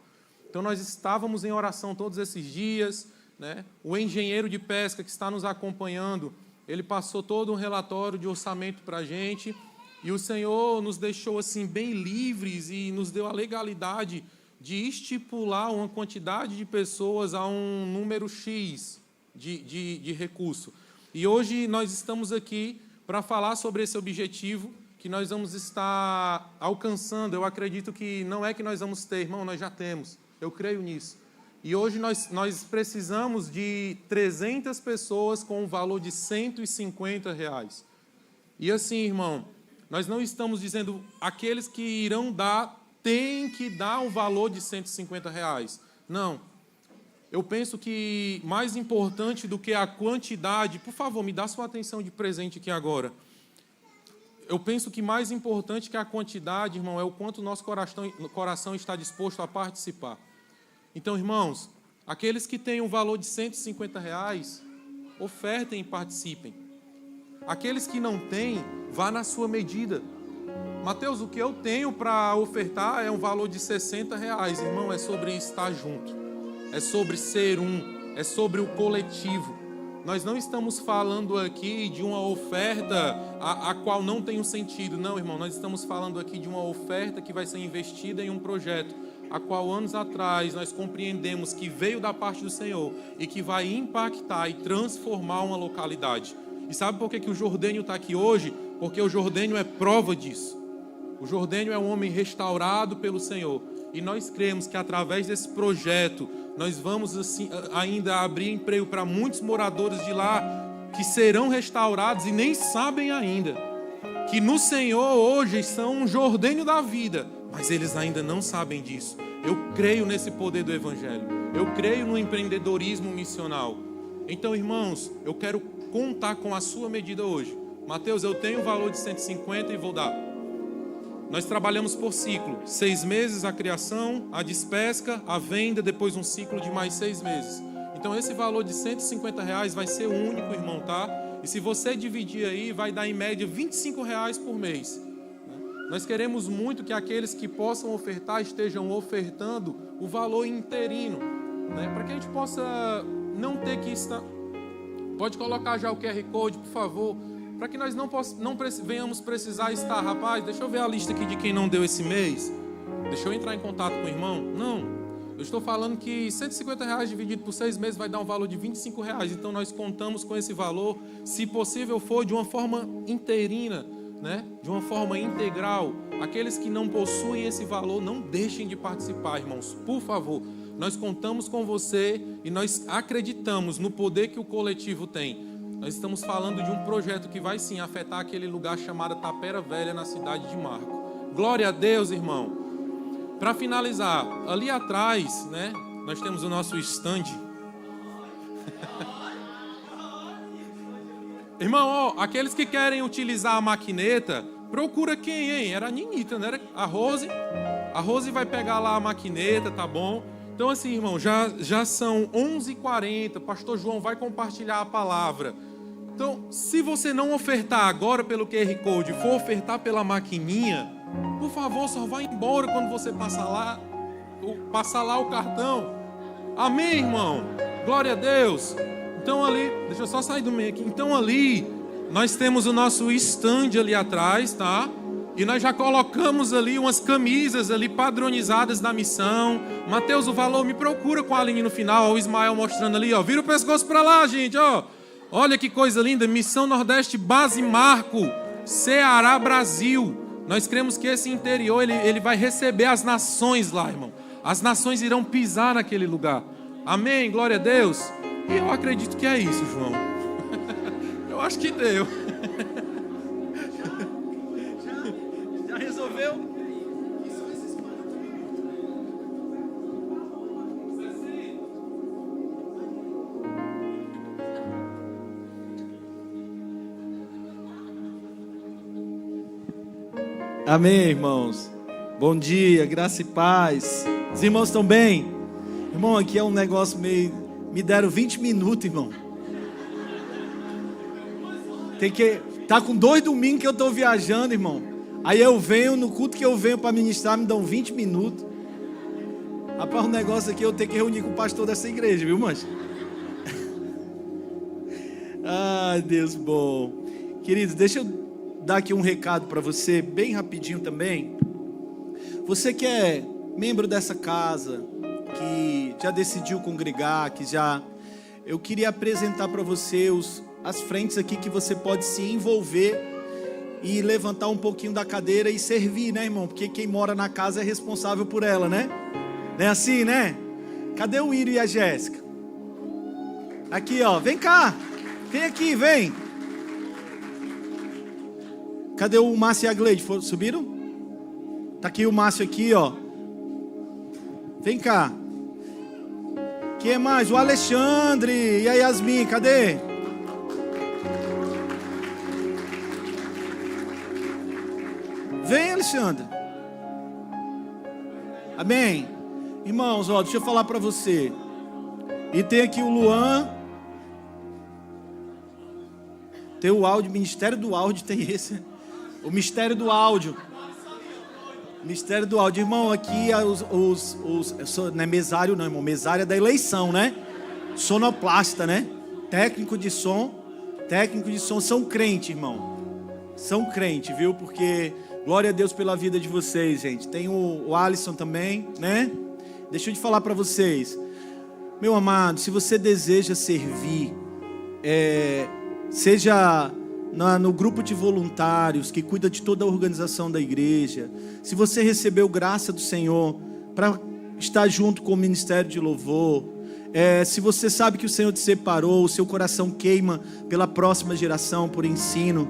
Então nós estávamos em oração todos esses dias, né? O engenheiro de pesca que está nos acompanhando, ele passou todo um relatório de orçamento para a gente, e o Senhor nos deixou assim bem livres e nos deu a legalidade de estipular uma quantidade de pessoas a um número X de recurso. E hoje nós estamos aqui para falar sobre esse objetivo que nós vamos estar alcançando. Eu acredito que não é que nós vamos ter, irmão, nós já temos. Eu creio nisso. E hoje nós precisamos de 300 pessoas com um valor de R$150. E assim, irmão, nós não estamos dizendo aqueles que irão dar têm que dar um valor de R$150. Não. Eu penso que mais importante do que a quantidade... Por favor, me dá sua atenção de presente aqui agora. Eu penso que mais importante que a quantidade, irmão, é o quanto o nosso coração está disposto a participar. Então, irmãos, aqueles que têm um valor de R$150, ofertem e participem. Aqueles que não têm, vá na sua medida. Mateus, o que eu tenho para ofertar é um valor de R$60. Irmão, é sobre estar junto. É sobre ser um. É sobre o coletivo. Nós não estamos falando aqui de uma oferta a qual não tem um sentido. Não, irmão, nós estamos falando aqui de uma oferta que vai ser investida em um projeto, a qual anos atrás nós compreendemos que veio da parte do Senhor e que vai impactar e transformar uma localidade. E sabe por que o Jordênio está aqui hoje? Porque o Jordênio é prova disso. O Jordênio é um homem restaurado pelo Senhor. E nós cremos que através desse projeto nós vamos assim, ainda abrir emprego para muitos moradores de lá que serão restaurados e nem sabem ainda que no Senhor hoje são um Jordênio da vida, mas eles ainda não sabem disso. Eu creio nesse poder do Evangelho. Eu creio no empreendedorismo missional. Então, irmãos, eu quero contar com a sua medida hoje. Mateus, eu tenho um valor de 150 e vou dar. Nós trabalhamos por ciclo, 6 meses a criação, a despesca, a venda, depois um ciclo de mais 6 meses. Então esse valor de R$150 vai ser único, irmão, tá? E se você dividir aí, vai dar em média R$25 por mês. Nós queremos muito que aqueles que possam ofertar estejam ofertando o valor interino, né? Para que a gente possa não ter que estar... Pode colocar já o QR Code, por favor. Para que nós não venhamos precisar estar, rapaz, deixa eu ver a lista aqui de quem não deu esse mês. Deixa eu entrar em contato com o irmão. Não, eu estou falando que R$150 dividido por 6 meses vai dar um valor de R$25. Então nós contamos com esse valor, se possível for de uma forma interina, né? De uma forma integral. Aqueles que não possuem esse valor, não deixem de participar, irmãos, por favor. Nós contamos com você e nós acreditamos no poder que o coletivo tem. Nós estamos falando de um projeto que vai sim afetar aquele lugar chamado Tapera Velha, na cidade de Marco. Glória a Deus, irmão. Para finalizar, ali atrás, né, nós temos o nosso stand. Irmão, ó, aqueles que querem utilizar a maquineta, procura quem, hein? Era a Ninita, não era a Rose? A Rose vai pegar lá a maquineta, tá bom? Então assim, irmão, já são 11h40, pastor João vai compartilhar a palavra. Então, se você não ofertar agora pelo QR Code, for ofertar pela maquininha, por favor, só vai embora quando você passar lá o cartão. Amém, irmão? Glória a Deus. Então ali, deixa eu só sair do meio aqui. Então ali, nós temos o nosso stand ali atrás, tá? E nós já colocamos ali umas camisas ali padronizadas da missão. Mateus, o valor, me procura com a linha no final, ó, o Ismael mostrando ali, ó. Vira o pescoço para lá, gente, ó. Olha que coisa linda, Missão Nordeste Base Marco, Ceará, Brasil. Nós cremos que esse interior, ele vai receber as nações lá, irmão. As nações irão pisar naquele lugar. Amém, glória a Deus. E eu acredito que é isso, João. Eu acho que deu. Já resolveu? Amém, irmãos. Bom dia, graça e paz. Os irmãos estão bem? Irmão, aqui é um negócio meio... Me deram 20 minutos, irmão. Tem que... Tá com 2 domingos que eu estou viajando, irmão. Aí eu venho, no culto que eu venho para ministrar, me dão 20 minutos. Rapaz, um negócio aqui eu tenho que reunir com o pastor dessa igreja, viu, mancha? Ai, Deus bom. Queridos, deixa eu dar aqui um recado para você, bem rapidinho também. Você que é membro dessa casa, que já decidiu congregar, eu queria apresentar para você as frentes aqui que você pode se envolver e levantar um pouquinho da cadeira e servir, né, irmão? Porque quem mora na casa é responsável por ela, né? Não é assim, né? Cadê o Írio e a Jéssica? Aqui, ó, vem cá. Vem aqui, vem. Cadê o Márcio e a Gleide? Subiram? Tá aqui o Márcio aqui, ó. Vem cá. Quem é mais? O Alexandre e a Yasmin, cadê? Vem, Alexandre. Amém. Irmãos, ó, deixa eu falar para você. E tem aqui o Luan. Tem o áudio, Ministério do Áudio, tem esse. O Mistério do Áudio. Mistério do áudio. Irmão, aqui não é mesário não, irmão. Mesário é da eleição, né? Sonoplasta, né? Técnico de som são crente, irmão. São crente, viu? Porque glória a Deus pela vida de vocês, gente. Tem o Alisson também, né? Deixa eu te falar para vocês. Meu amado, se você deseja servir, seja no grupo de voluntários que cuida de toda a organização da igreja, se você recebeu graça do Senhor para estar junto com o Ministério de Louvor, se você sabe que o Senhor te separou, o seu coração queima pela próxima geração, por ensino,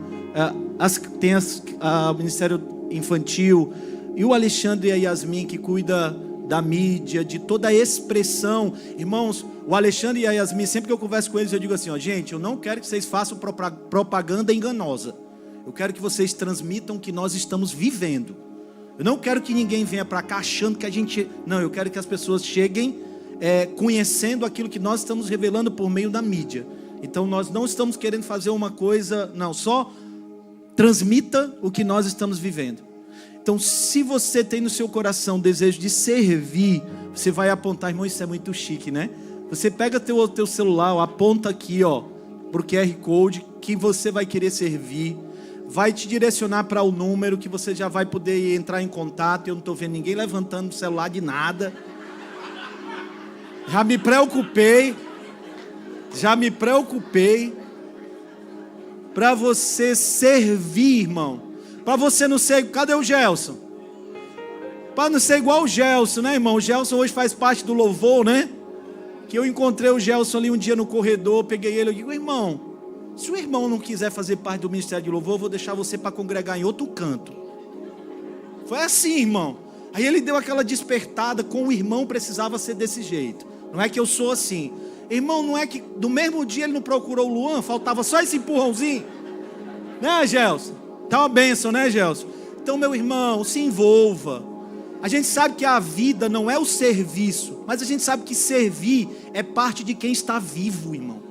tem o Ministério Infantil, e o Alexandre e a Yasmin que cuida da mídia, de toda a expressão. Irmãos, o Alexandre e a Yasmin, sempre que eu converso com eles, eu digo assim, gente, eu não quero que vocês façam propaganda enganosa. Eu quero que vocês transmitam o que nós estamos vivendo. Eu não quero que ninguém venha para cá achando que a gente... Não, eu quero que as pessoas cheguem conhecendo aquilo que nós estamos revelando por meio da mídia. Então nós não estamos querendo fazer uma coisa... Não, só transmita o que nós estamos vivendo. Então, se você tem no seu coração desejo de servir, você vai apontar, irmão, isso é muito chique, né? Você pega teu celular, aponta aqui, pro QR Code, que você vai querer servir, vai te direcionar para o número que você já vai poder entrar em contato. Eu não estou vendo ninguém levantando o celular de nada. Já me preocupei para você servir, irmão. Para você não ser... Cadê o Gelson? Para não ser igual o Gelson, né, irmão? O Gelson hoje faz parte do louvor, né? Que eu encontrei o Gelson ali um dia no corredor, peguei ele e digo, irmão, se o irmão não quiser fazer parte do Ministério de Louvor, eu vou deixar você para congregar em outro canto. Foi assim, irmão. Aí ele deu aquela despertada, com o irmão precisava ser desse jeito. Não é que eu sou assim. Irmão, não é que do mesmo dia ele não procurou o Luan, faltava só esse empurrãozinho? Né, Gelson? Tá uma bênção, né, Gelson? Então, meu irmão, se envolva. A gente sabe que a vida não é o serviço, mas a gente sabe que servir é parte de quem está vivo, irmão.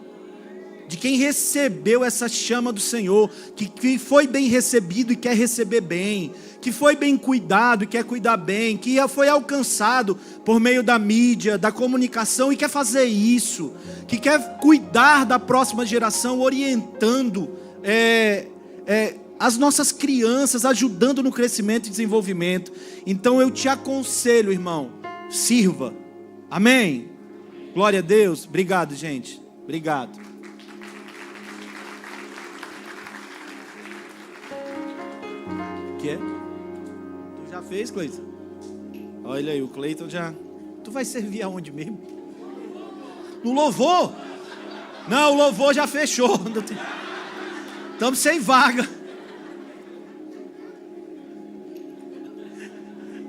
De quem recebeu essa chama do Senhor, que foi bem recebido e quer receber bem, que foi bem cuidado e quer cuidar bem, que foi alcançado por meio da mídia, da comunicação e quer fazer isso, que quer cuidar da próxima geração, orientando as nossas crianças, ajudando no crescimento e desenvolvimento. Então eu te aconselho, irmão, sirva. Amém? Glória a Deus. Obrigado, gente. Obrigado. Que é? Tu já fez, Cleiton? Olha aí, o Cleiton já... Tu vai servir aonde mesmo? No louvor? Não, o louvor já fechou. Estamos sem vaga.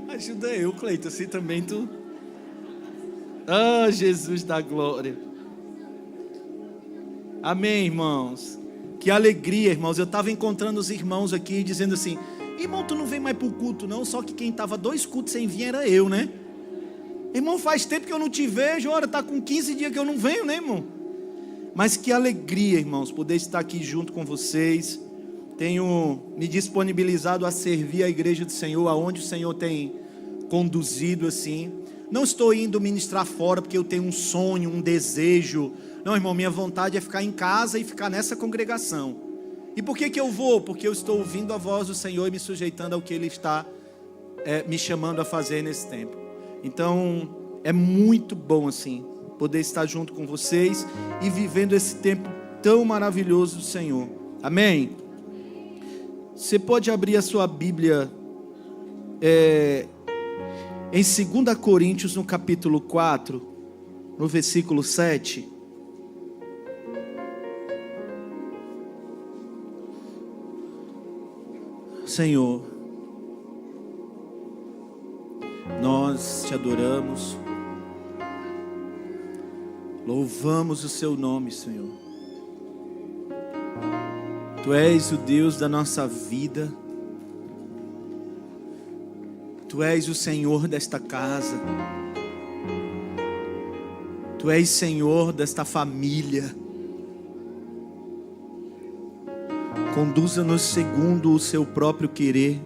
Ajuda eu, Cleiton, assim também tu... Ah, Jesus da glória. Amém, irmãos. Que alegria, irmãos. Eu estava encontrando os irmãos aqui, dizendo assim, irmão, tu não vem mais para o culto não? Só que quem estava 2 cultos sem vir era eu, né? Irmão, faz tempo que eu não te vejo. Ora, está com 15 dias que eu não venho, né, irmão? Mas que alegria, irmãos, poder estar aqui junto com vocês. Tenho me disponibilizado a servir a igreja do Senhor, aonde o Senhor tem conduzido assim. Não estou indo ministrar fora porque eu tenho um sonho, um desejo. Não, irmão, minha vontade é ficar em casa e ficar nessa congregação. E por que eu vou? Porque eu estou ouvindo a voz do Senhor e me sujeitando ao que Ele está me chamando a fazer nesse tempo. Então, é muito bom assim, poder estar junto com vocês e vivendo esse tempo tão maravilhoso do Senhor. Amém? Você pode abrir a sua Bíblia em 2 Coríntios, no capítulo 4, no versículo 7. Senhor, nós te adoramos, louvamos o seu nome, Senhor. Tu és o Deus da nossa vida, Tu és o Senhor desta casa, Tu és Senhor desta família. Conduza-nos segundo o seu próprio querer.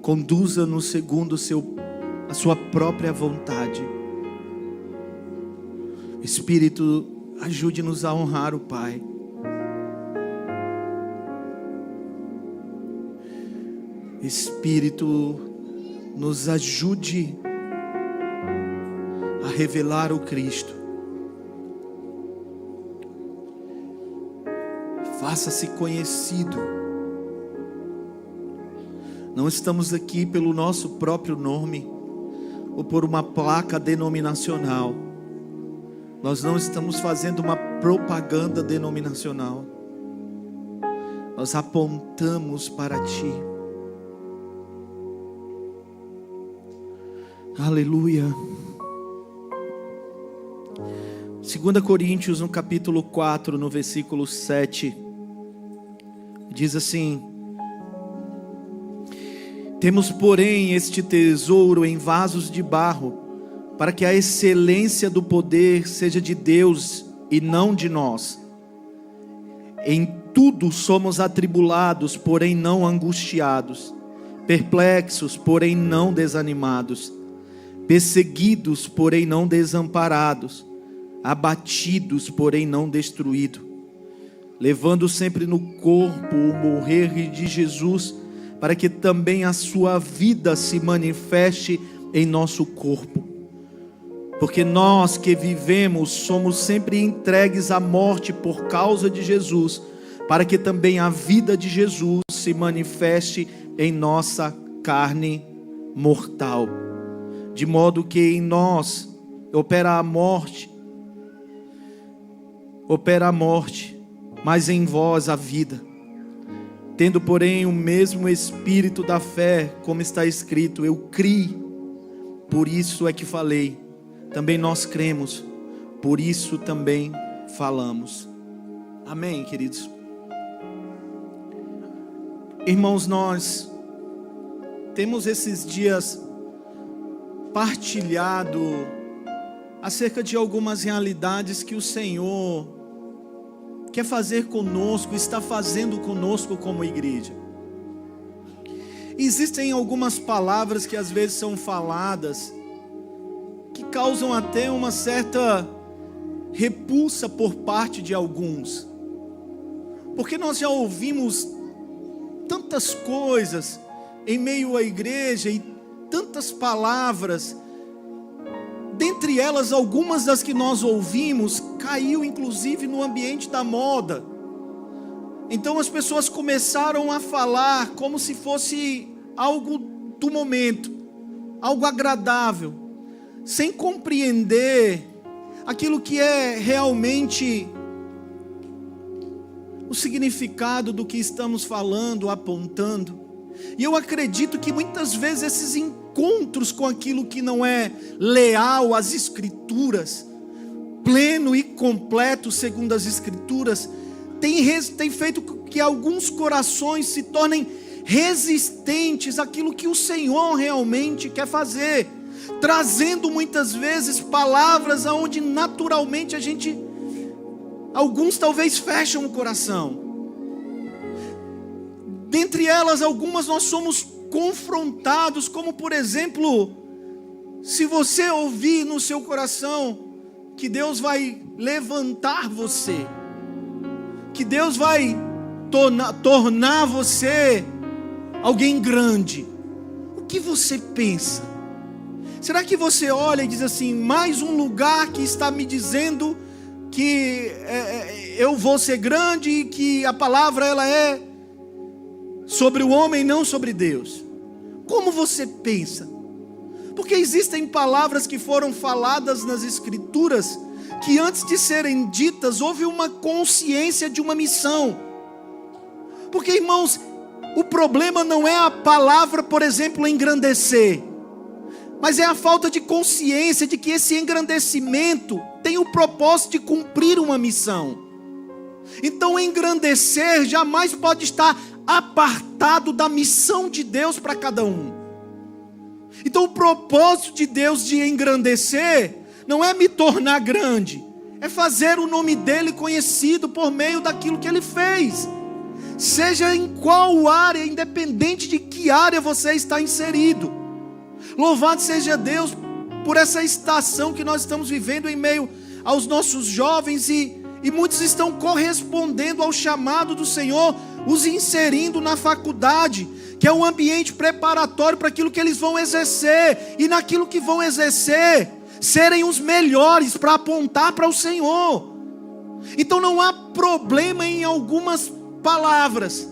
conduza-nos segundo a sua própria vontade. Espírito, ajude-nos a honrar o Pai. Espírito, nos ajude a revelar o Cristo. Faça-se conhecido. Não estamos aqui pelo nosso próprio nome ou por uma placa denominacional. Nós não estamos fazendo uma propaganda denominacional. Nós apontamos para Ti. Aleluia. 2 Coríntios, no capítulo 4, no versículo 7, diz assim: temos, porém, este tesouro em vasos de barro, para que a excelência do poder seja de Deus e não de nós. Em tudo somos atribulados, porém não angustiados, perplexos, porém não desanimados, perseguidos, porém não desamparados, abatidos, porém não destruídos, levando sempre no corpo o morrer de Jesus, para que também a sua vida se manifeste em nosso corpo. Porque nós que vivemos somos sempre entregues à morte por causa de Jesus, para que também a vida de Jesus se manifeste em nossa carne mortal. De modo que em nós opera a morte, mas em vós a vida. Tendo, porém, o mesmo espírito da fé, como está escrito: eu criei, por isso é que falei. Também nós cremos, por isso também falamos. Amém, queridos? Irmãos, nós temos esses dias partilhado acerca de algumas realidades que o Senhor quer fazer conosco, está fazendo conosco como igreja. Existem algumas palavras que às vezes são faladas, que causam até uma certa repulsa por parte de alguns, porque nós já ouvimos tantas coisas em meio à igreja e tantas palavras. Dentre elas, algumas das que nós ouvimos caiu inclusive no ambiente da moda. Então as pessoas começaram a falar como se fosse algo do momento, algo agradável, sem compreender aquilo que é realmente o significado do que estamos falando, apontando. E eu acredito que muitas vezes esses encontros com aquilo que não é leal às Escrituras, pleno e completo segundo as Escrituras, tem feito com que alguns corações se tornem resistentes àquilo que o Senhor realmente quer fazer, trazendo muitas vezes palavras aonde naturalmente alguns talvez fecham o coração. Dentre elas, algumas nós somos confrontados, como por exemplo, se você ouvir no seu coração que Deus vai levantar você, que Deus vai tornar você alguém grande, o que você pensa? Será que você olha e diz assim: mais um lugar que está me dizendo que eu vou ser grande e que a palavra ela é sobre o homem, não sobre Deus? Como você pensa? Porque existem palavras que foram faladas nas Escrituras que antes de serem ditas houve uma consciência de uma missão. Porque, irmãos, o problema não é a palavra, por exemplo, engrandecer, mas é a falta de consciência de que esse engrandecimento tem o propósito de cumprir uma missão. Então engrandecer jamais pode estar apartado da missão de Deus para cada um. Então o propósito de Deus de engrandecer não é me tornar grande, é fazer o nome dele conhecido por meio daquilo que ele fez. seja em qual área, independente de que área você está inserido. Louvado seja Deus por essa estação que nós estamos vivendo em meio aos nossos jovens, e muitos estão correspondendo ao chamado do Senhor, os inserindo na faculdade, que é um ambiente preparatório para aquilo que eles vão exercer, e naquilo que vão exercer, serem os melhores para apontar para o Senhor. Então não há problema em algumas palavras.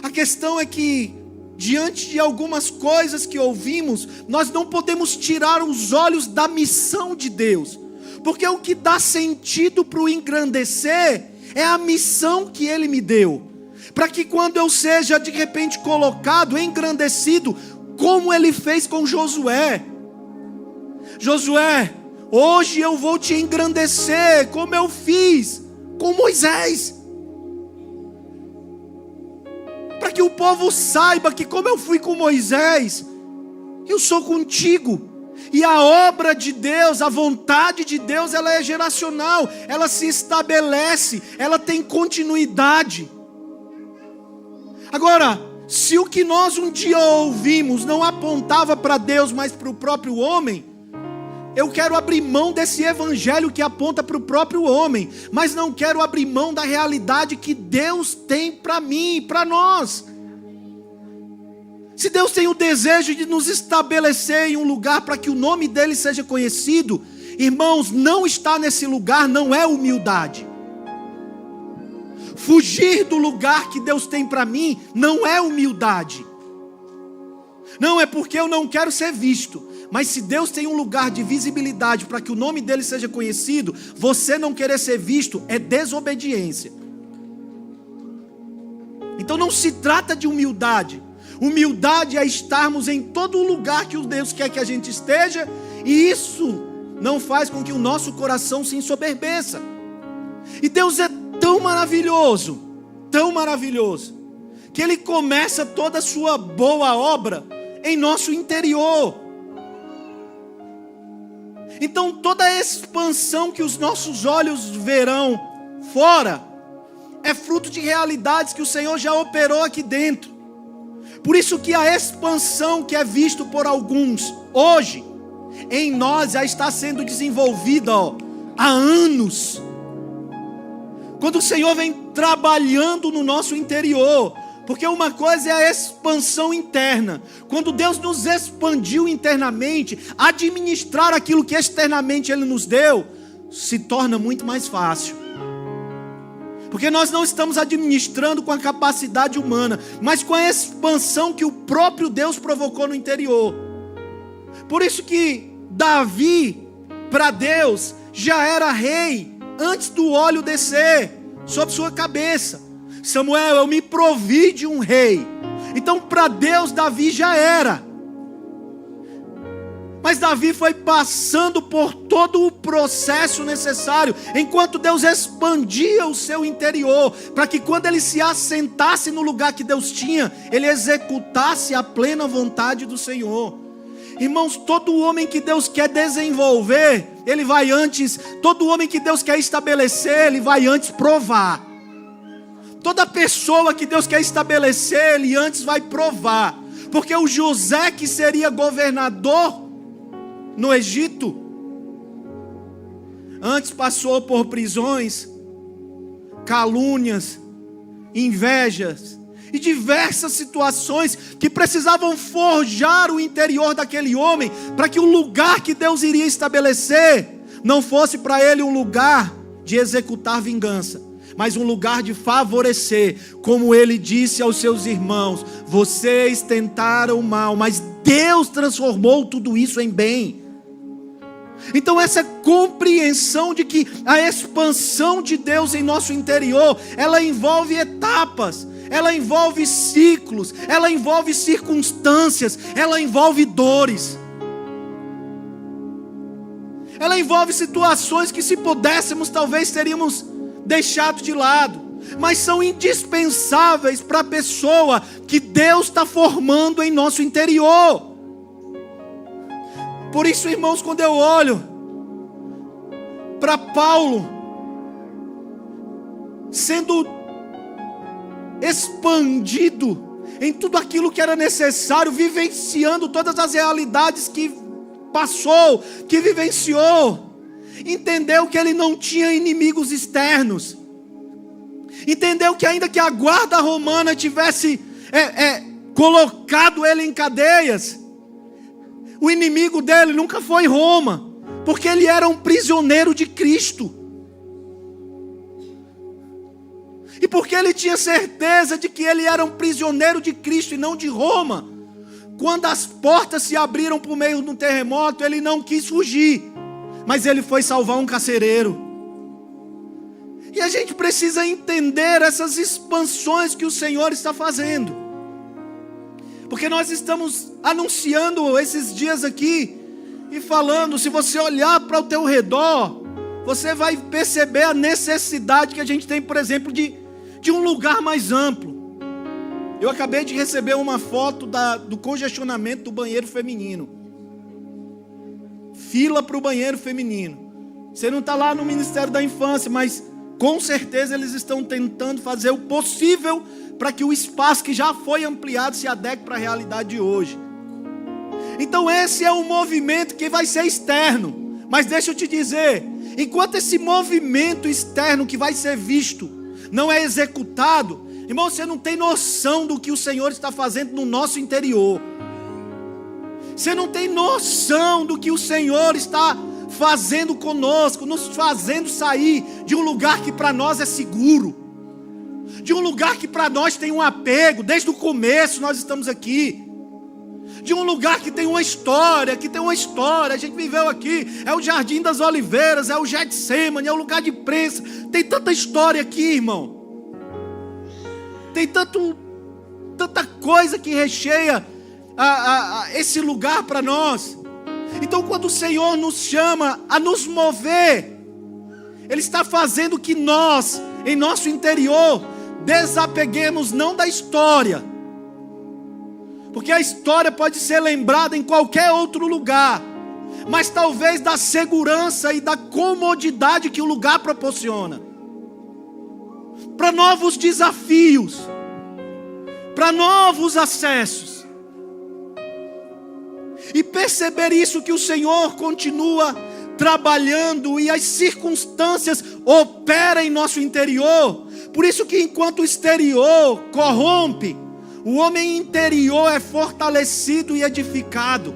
A questão é que, diante de algumas coisas que ouvimos, nós não podemos tirar os olhos da missão de Deus, porque o que dá sentido para o engrandecer é a missão que Ele me deu, para que quando eu seja de repente colocado, engrandecido, como Ele fez com Josué. Josué, hoje eu vou te engrandecer, como eu fiz com Moisés, para que o povo saiba que como eu fui com Moisés, eu sou contigo. E a obra de Deus, a vontade de Deus, ela é geracional, ela se estabelece, ela tem continuidade. Agora, se o que nós um dia ouvimos não apontava para Deus, mas para o próprio homem, eu quero abrir mão desse evangelho que aponta para o próprio homem, mas não quero abrir mão da realidade que Deus tem para mim e para nós. Se Deus tem o desejo de nos estabelecer em um lugar para que o nome dele seja conhecido, irmãos, não estar nesse lugar não é humildade. Fugir do lugar que Deus tem para mim não é humildade. Não é porque eu não quero ser visto, mas se Deus tem um lugar de visibilidade para que o nome dele seja conhecido, você não querer ser visto é desobediência. Então não se trata de humildade. Humildade é estarmos em todo lugar que o Deus quer que a gente esteja, e isso não faz com que o nosso coração se ensoberbeça. E Deus é tão maravilhoso, que Ele começa toda a sua boa obra em nosso interior. Então toda a expansão que os nossos olhos verão fora, é fruto de realidades que o Senhor já operou aqui dentro. Por isso que a expansão que é visto por alguns hoje, em nós já está sendo desenvolvida há anos. Quando o Senhor vem trabalhando no nosso interior, porque uma coisa é a expansão interna. Quando Deus nos expandiu internamente, administrar aquilo que externamente Ele nos deu, se torna muito mais fácil. Porque nós não estamos administrando com a capacidade humana, mas com a expansão que o próprio Deus provocou no interior. Por isso que Davi, para Deus, já era rei antes do óleo descer sobre sua cabeça. Samuel, eu me provi de um rei. Então para Deus Davi já era. Mas Davi foi passando por todo o processo necessário, enquanto Deus expandia o seu interior, para que quando ele se assentasse no lugar que Deus tinha, ele executasse a plena vontade do Senhor. Irmãos, todo homem que Deus quer desenvolver, ele vai antes, todo homem que Deus quer estabelecer, ele vai antes provar. Toda pessoa que Deus quer estabelecer, ele antes vai provar. Porque o José, que seria governador no Egito, antes passou por prisões, calúnias, invejas e diversas situações que precisavam forjar o interior daquele homem, para que o lugar que Deus iria estabelecer não fosse para ele um lugar de executar vingança, mas um lugar de favorecer. Como ele disse aos seus irmãos: vocês tentaram o mal, mas Deus transformou tudo isso em bem. Então essa compreensão de que a expansão de Deus em nosso interior, ela envolve etapas, ela envolve ciclos, ela envolve circunstâncias, ela envolve dores, ela envolve situações que, se pudéssemos, talvez teríamos deixado de lado, mas são indispensáveis para a pessoa que Deus está formando em nosso interior. Por isso, irmãos, quando eu olho para Paulo sendo expandido em tudo aquilo que era necessário, vivenciando todas as realidades que passou, que vivenciou. Entendeu que ele não tinha inimigos externos. Entendeu que ainda que a guarda romana tivesse colocado ele em cadeias, o inimigo dele nunca foi Roma, porque ele era um prisioneiro de Cristo. E porque ele tinha certeza de que ele era um prisioneiro de Cristo e não de Roma, quando as portas se abriram por meio de um terremoto, ele não quis fugir, mas ele foi salvar um carcereiro. E a gente precisa entender essas expansões que o Senhor está fazendo, porque nós estamos anunciando esses dias aqui e falando. Se você olhar para o teu redor, você vai perceber a necessidade que a gente tem, por exemplo, de um lugar mais amplo. Eu acabei de receber uma foto do congestionamento do banheiro feminino. Fila para o banheiro feminino. Você não está lá no Ministério da Infância, mas com certeza eles estão tentando fazer o possível para que o espaço que já foi ampliado se adeque para a realidade de hoje. Então esse é um movimento que vai ser externo. Mas deixa eu te dizer, enquanto esse movimento externo que vai ser visto não é executado, irmão, você não tem noção do que o Senhor está fazendo no nosso interior. Você não tem noção do que o Senhor está fazendo conosco, nos fazendo sair de um lugar que para nós é seguro, de um lugar que para nós tem um apego. Desde o começo nós estamos aqui. De um lugar que tem uma história, a gente viveu aqui, é o Jardim das Oliveiras, é o Getsemane, é o lugar de prensa. Tem tanta história aqui, irmão. Tem tanta coisa que recheia esse lugar para nós. Então quando o Senhor nos chama a nos mover, Ele está fazendo que nós, em nosso interior, desapeguemos não da história, porque a história pode ser lembrada em qualquer outro lugar, mas talvez da segurança e da comodidade que o lugar proporciona, para novos desafios, para novos acessos. E perceber isso, que o Senhor continua trabalhando e as circunstâncias operam em nosso interior. Por isso que enquanto o exterior corrompe, o homem interior é fortalecido e edificado.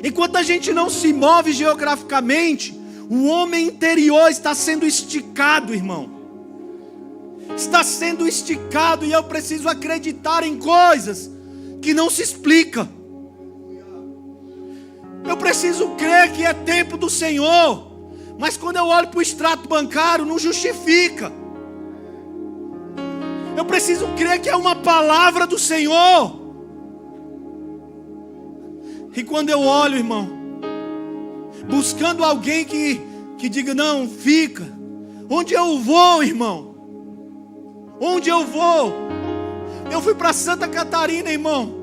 Enquanto a gente não se move geograficamente, o homem interior está sendo esticado, irmão. Está sendo esticado, e eu preciso acreditar em coisas que não se explica. Eu preciso crer que é tempo do Senhor, mas quando eu olho para o extrato bancário, não justifica. Eu preciso crer que é uma palavra do Senhor. E quando eu olho, irmão, buscando alguém que diga, não, fica. Onde eu vou, irmão? Onde eu vou? Eu fui para Santa Catarina, irmão.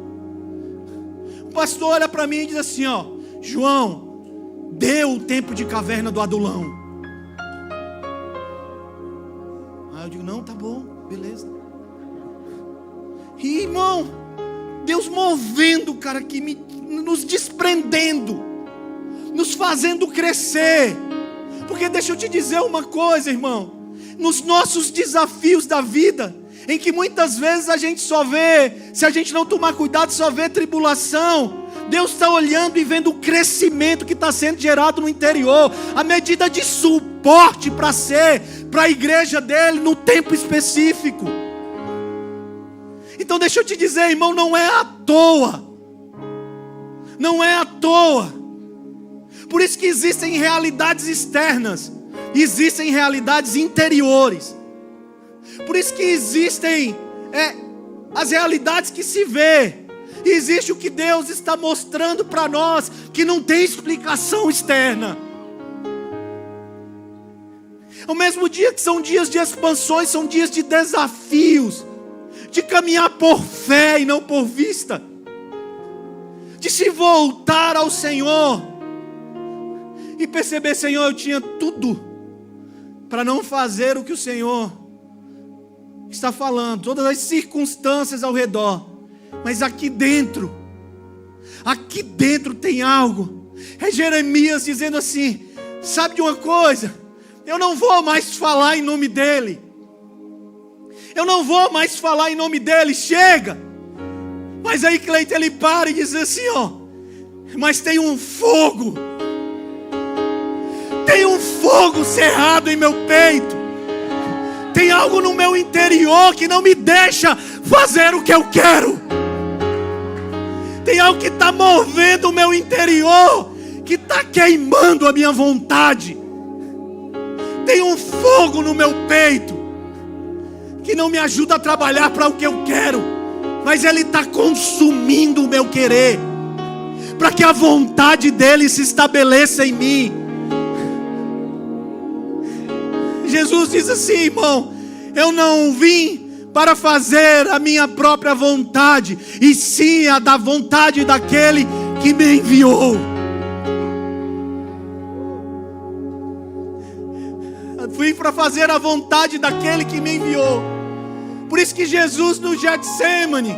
O pastor olha para mim e diz assim, ó, João, deu o tempo de caverna do Adulão. Aí eu digo, não, tá bom, beleza. E irmão, Deus movendo, cara, nos desprendendo, nos fazendo crescer. Porque deixa eu te dizer uma coisa, irmão, nos nossos desafios da vida, em que muitas vezes a gente só vê, se a gente não tomar cuidado, só vê tribulação, Deus está olhando e vendo o crescimento que está sendo gerado no interior, a medida de suporte para a igreja dele no tempo específico. Então deixa eu te dizer, irmão, não é à toa. Não é à toa. Por isso que existem realidades externas, existem realidades interiores. Por isso que existem as realidades que se vê, e existe o que Deus está mostrando para nós, que não tem explicação externa. Ao mesmo dia que são dias de expansões, são dias de desafios, de caminhar por fé e não por vista, de se voltar ao Senhor e perceber, Senhor, eu tinha tudo para não fazer o que o Senhor está falando, todas as circunstâncias ao redor, mas aqui dentro tem algo. É Jeremias dizendo assim: sabe de uma coisa? Eu não vou mais falar em nome dele. Eu não vou mais falar em nome dele, chega. Mas aí Cleiton, ele para e diz assim, ó: mas tem um fogo. Tem um fogo cerrado em meu peito. Tem algo no meu interior que não me deixa fazer o que eu quero. Tem algo que está movendo o meu interior, que está queimando a minha vontade. Tem um fogo no meu peito que não me ajuda a trabalhar para o que eu quero, mas ele está consumindo o meu querer, para que a vontade dele se estabeleça em mim. Jesus diz assim, irmão: eu não vim para fazer a minha própria vontade, e sim a da vontade daquele que me enviou. Eu vim para fazer a vontade daquele que me enviou. Por isso que Jesus no Getsemane,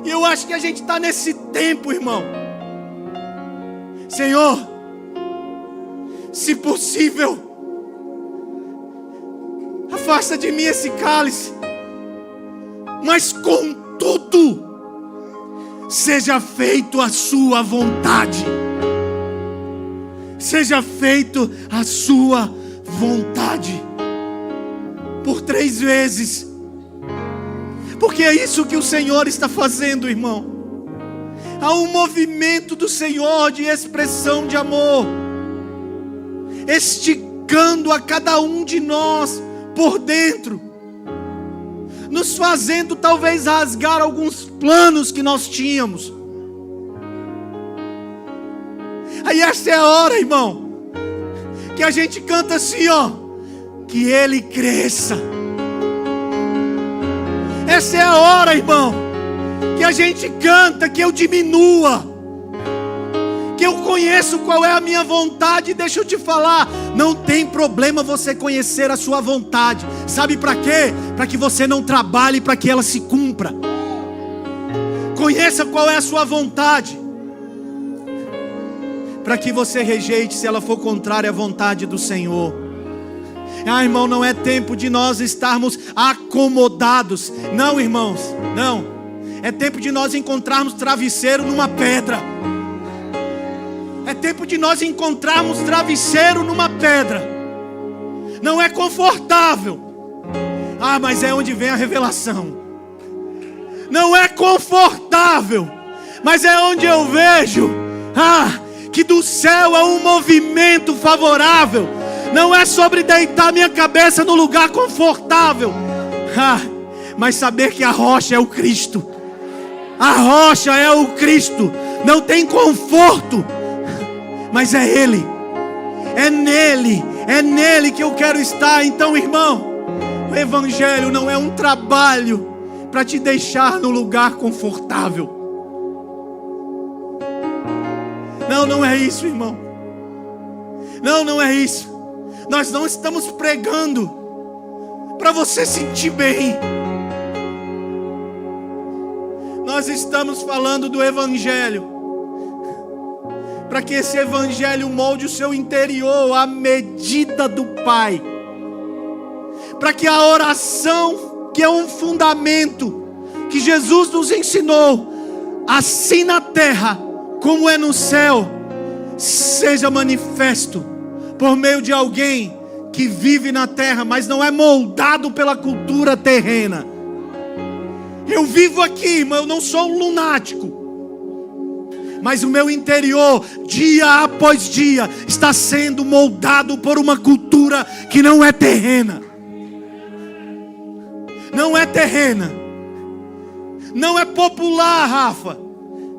e eu acho que a gente está nesse tempo, irmão: Senhor, se possível, afasta de mim esse cálice, mas contudo, seja feito a sua vontade. Seja feito a sua vontade. Por 3 vezes. Porque é isso que o Senhor está fazendo, irmão. Há um movimento do Senhor de expressão de amor, esticando a cada um de nós por dentro, nos fazendo talvez rasgar alguns planos que nós tínhamos. Aí essa é a hora, irmão, que a gente canta assim, ó: que ele cresça. Essa é a hora, irmão, que a gente canta que eu diminua, que eu conheço qual é a minha vontade. Deixa eu te falar, não tem problema você conhecer a sua vontade. Sabe para quê? Para que você não trabalhe para que ela se cumpra. Conheça qual é a sua vontade, para que você rejeite se ela for contrária à vontade do Senhor. Irmão, não é tempo de nós estarmos acomodados. Não, irmãos, não. É tempo de nós encontrarmos travesseiro numa pedra. É tempo de nós encontrarmos travesseiro numa pedra. Não é confortável. Mas é onde vem a revelação. Não é confortável, mas é onde eu vejo que do céu há um movimento favorável. Não é sobre deitar minha cabeça no lugar confortável, mas saber que a rocha é o Cristo. A rocha é o Cristo. Não tem conforto, mas é Ele. É nele que eu quero estar. Então, irmão, o Evangelho não é um trabalho para te deixar no lugar confortável. Não é isso, irmão. Não é isso. Nós não estamos pregando para você sentir bem. Nós estamos falando do Evangelho, para que esse Evangelho molde o seu interior à medida do Pai, para que a oração, que é um fundamento que Jesus nos ensinou, assim na terra como é no céu, seja manifesto por meio de alguém que vive na terra, mas não é moldado pela cultura terrena. Eu vivo aqui, irmão, eu não sou um lunático, mas o meu interior, dia após dia, está sendo moldado por uma cultura que não é terrena. Não é terrena. Não é popular, Rafa,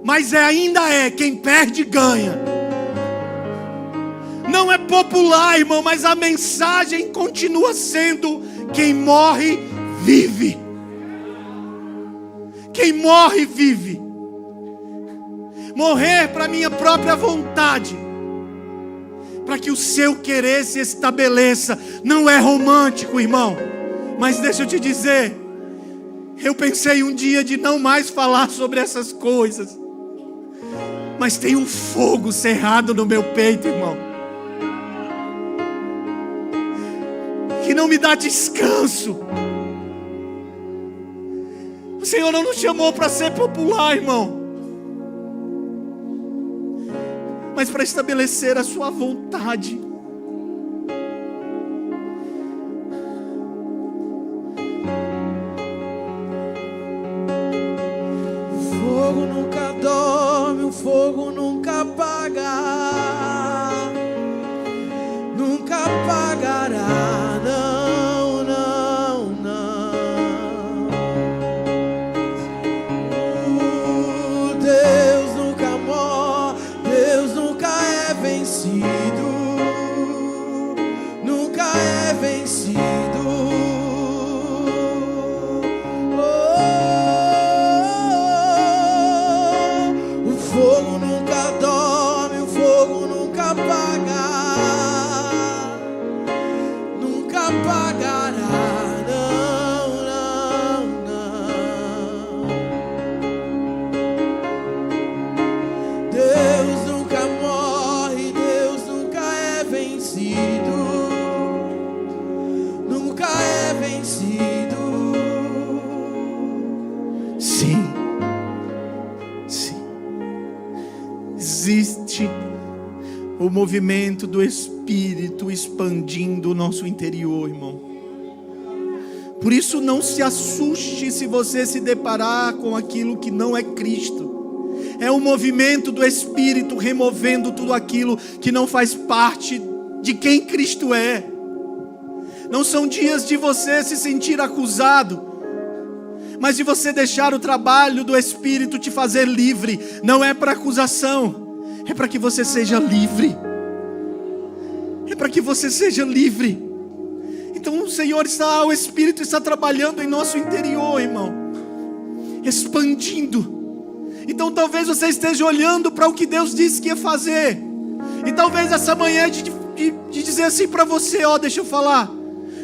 mas ainda é. Quem perde, ganha. Não é popular, irmão, mas a mensagem continua sendo: quem morre, vive. Quem morre, vive. Morrer para minha própria vontade, para que o seu querer se estabeleça. Não é romântico, irmão, Mas deixa eu te dizer, eu pensei um dia de não mais falar sobre essas coisas, mas tem um fogo cerrado no meu peito, irmão, que não me dá descanso. O Senhor não nos chamou para ser popular, irmão, mas para estabelecer a sua vontade. Fogo nunca dorme, o fogo nunca apaga, nunca apagará, não, não, não. Deus nunca morre, Deus nunca é vencido, nunca é vencido. O fogo nunca dorme, o fogo nunca apaga, nunca apagará, não, não, não. Deus nunca morre, Deus nunca é vencido, nunca é vencido. Sim, sim. Existe o movimento do Espírito expandindo o nosso interior, irmão. Por isso não se assuste se você se deparar com aquilo que não é Cristo. É o movimento do Espírito removendo tudo aquilo que não faz parte de quem Cristo é. Não são dias de você se sentir acusado, mas de você deixar o trabalho do Espírito te fazer livre. Não é para acusação, é para que você seja livre. É para que você seja livre. Então o Senhor está, o Espírito está trabalhando em nosso interior, irmão, expandindo. Então talvez você esteja olhando para o que Deus disse que ia fazer, e talvez essa manhã de dizer assim para você: ó, deixa eu falar,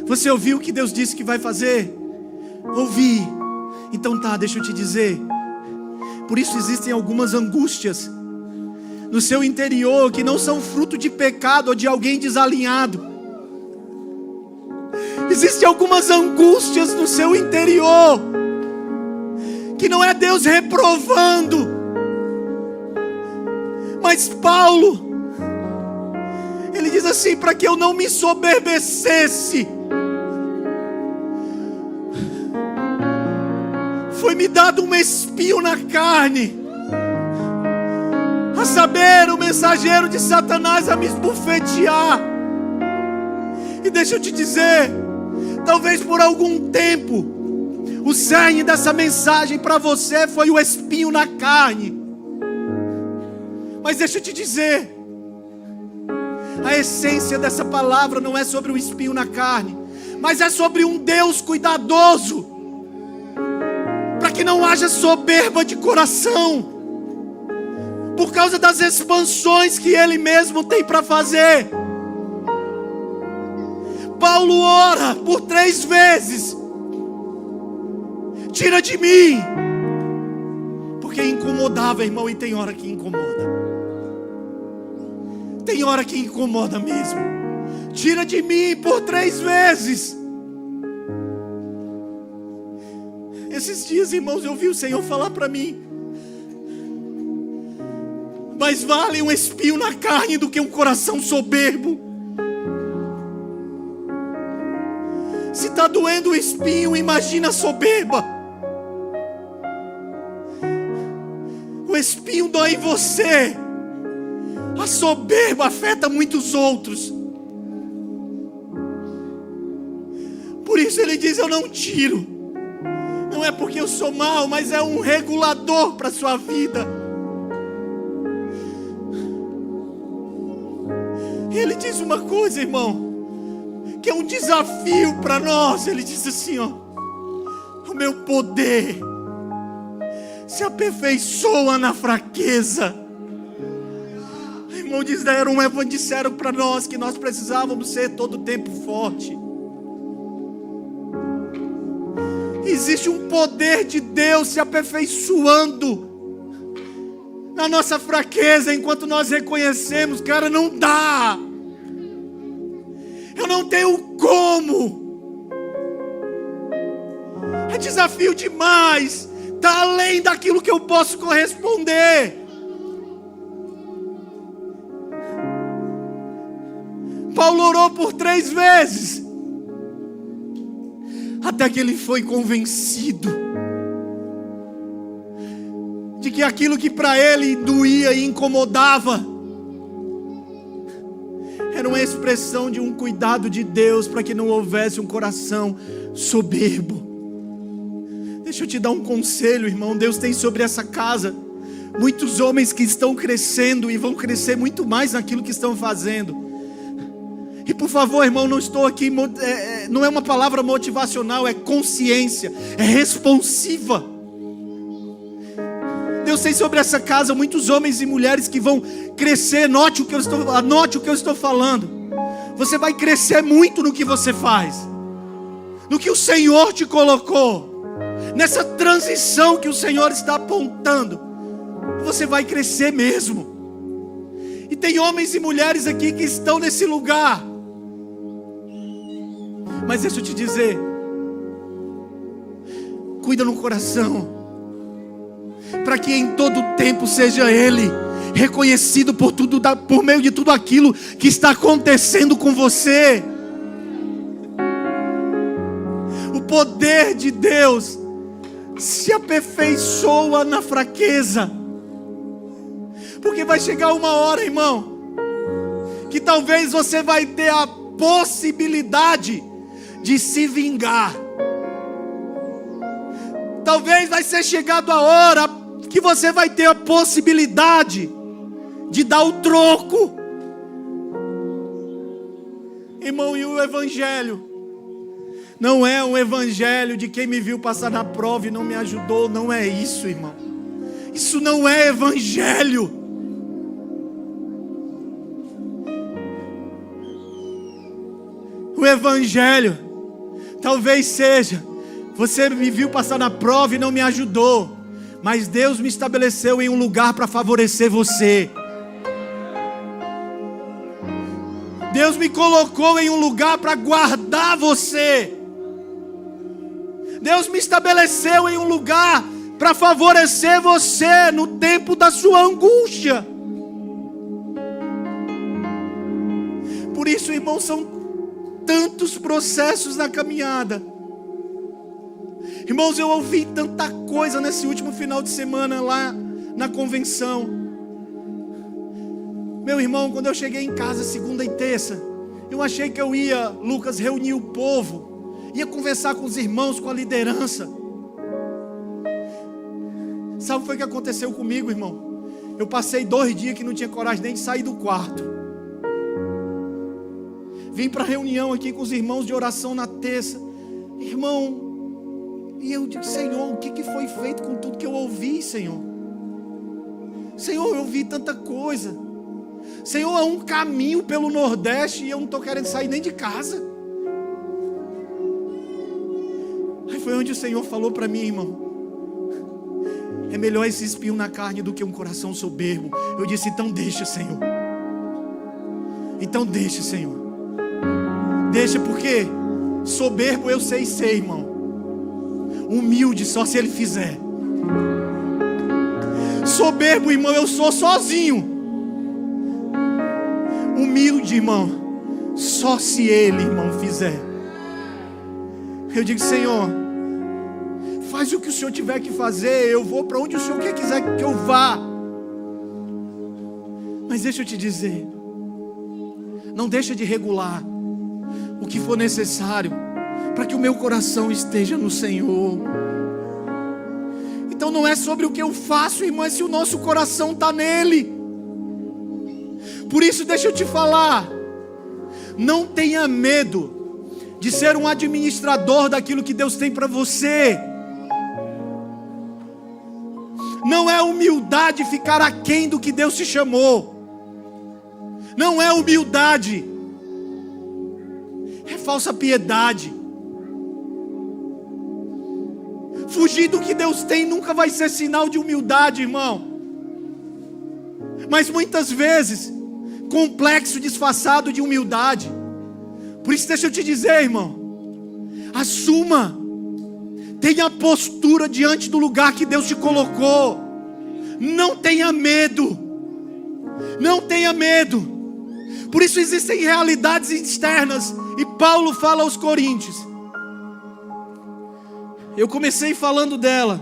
você ouviu o que Deus disse que vai fazer? Ouvi. Então tá, deixa eu te dizer. Por isso existem algumas angústias no seu interior que não são fruto de pecado ou de alguém desalinhado. Existem algumas angústias no seu interior que não é Deus reprovando, mas Paulo, ele diz assim: para que eu não me soberbecesse, foi-me dado um espinho na carne, a saber, o mensageiro de Satanás a me esbofetear. E deixa eu te dizer, talvez por algum tempo, o cerne dessa mensagem para você foi o espinho na carne. Mas deixa eu te dizer, a essência dessa palavra não é sobre o espinho na carne, mas é sobre um Deus cuidadoso, para que não haja soberba de coração, por causa das expansões que Ele mesmo tem para fazer. Paulo ora por 3 vezes: tira de mim, porque incomodava, irmão, e tem hora que incomoda. Tem hora que incomoda mesmo. Tira de mim por 3 vezes. Esses dias, irmãos, eu vi o Senhor falar para mim: mais vale um espinho na carne do que um coração soberbo. Se está doendo o espinho, imagina a soberba. O espinho dói em você, a soberba afeta muitos outros. Por isso ele diz: eu não tiro. Não é porque eu sou mau, mas é um regulador para a sua vida. E ele diz uma coisa, irmão, que é um desafio para nós. Ele diz assim, ó: o meu poder se aperfeiçoa na fraqueza. Irmão, disseram para nós que nós precisávamos ser todo o tempo forte. existe um poder de Deus se aperfeiçoando na nossa fraqueza, enquanto nós reconhecemos, cara, não dá. Eu não tenho como. É desafio demais. Está além daquilo que eu posso corresponder. Paulo orou por 3 vezes, até que ele foi convencido de que aquilo que para ele doía e incomodava era uma expressão de um cuidado de Deus para que não houvesse um coração soberbo. Deixa eu te dar um conselho, irmão. Deus tem sobre essa casa muitos homens que estão crescendo e vão crescer muito mais naquilo que estão fazendo. E por favor, irmão, não estou aqui, não é uma palavra motivacional, é consciência, é responsiva. Deus tem sobre essa casa muitos homens e mulheres que vão crescer. Anote o que eu estou falando. Você vai crescer muito no que você faz, no que o Senhor te colocou, nessa transição que o Senhor está apontando. Você vai crescer mesmo. E tem homens e mulheres aqui que estão nesse lugar. Mas deixa eu te dizer, cuida no coração, para que em todo tempo seja Ele reconhecido por meio de tudo aquilo que está acontecendo com você. O poder de Deus se aperfeiçoa na fraqueza. Porque vai chegar uma hora, irmão, que talvez você vai ter a possibilidade de se vingar. Talvez vai ser chegado a hora que você vai ter a possibilidade de dar o troco. Irmão, e o evangelho não é um evangelho de quem me viu passar na prova e não me ajudou. Não é isso, irmão. Isso não é evangelho. O evangelho talvez seja: você me viu passar na prova e não me ajudou, mas Deus me estabeleceu em um lugar para favorecer você. Deus me colocou em um lugar para guardar você. Deus me estabeleceu em um lugar para favorecer você no tempo da sua angústia. Por isso, irmãos, são tantos processos na caminhada. Irmãos, eu ouvi tanta coisa nesse último final de semana lá na convenção. Meu irmão, quando eu cheguei em casa segunda e terça, eu achei que eu ia, Lucas, reunir o povo, ia conversar com os irmãos, com a liderança. Sabe o que foi que aconteceu comigo, irmão? Eu passei 2 dias que não tinha coragem nem de sair do quarto. Vim para a reunião aqui com os irmãos de oração na terça. Irmão, e eu digo: Senhor, o que foi feito com tudo que eu ouvi, Senhor? Senhor, eu ouvi tanta coisa. Senhor, é um caminho pelo Nordeste e eu não estou querendo sair nem de casa. Aí foi onde o Senhor falou para mim, irmão: é melhor esse espinho na carne do que um coração soberbo. Eu disse: então deixa, Senhor. Então deixa, Senhor. Deixa, porque soberbo eu sei ser, irmão. Humilde só se ele fizer. Soberbo, irmão, eu sou sozinho. Humilde, irmão, só se ele, irmão, fizer. Eu digo: Senhor, faz o que o Senhor tiver que fazer. Eu vou para onde o Senhor quiser que eu vá. Mas deixa eu te dizer, não deixa de regular o que for necessário para que o meu coração esteja no Senhor. Então não é sobre o que eu faço, irmão, é se o nosso coração está nele. Por isso, deixa eu te falar, não tenha medo de ser um administrador daquilo que Deus tem para você. Não é humildade ficar aquém do que Deus te chamou. Não é humildade, é falsa piedade. fugir do que Deus tem nunca vai ser sinal de humildade, irmão. Mas muitas vezes, complexo disfarçado de humildade. Por isso deixa eu te dizer, irmão, assuma, tenha postura diante do lugar que Deus te colocou. Não tenha medo. Não tenha medo. Por isso existem realidades externas. E Paulo fala aos Coríntios. Eu comecei falando dela.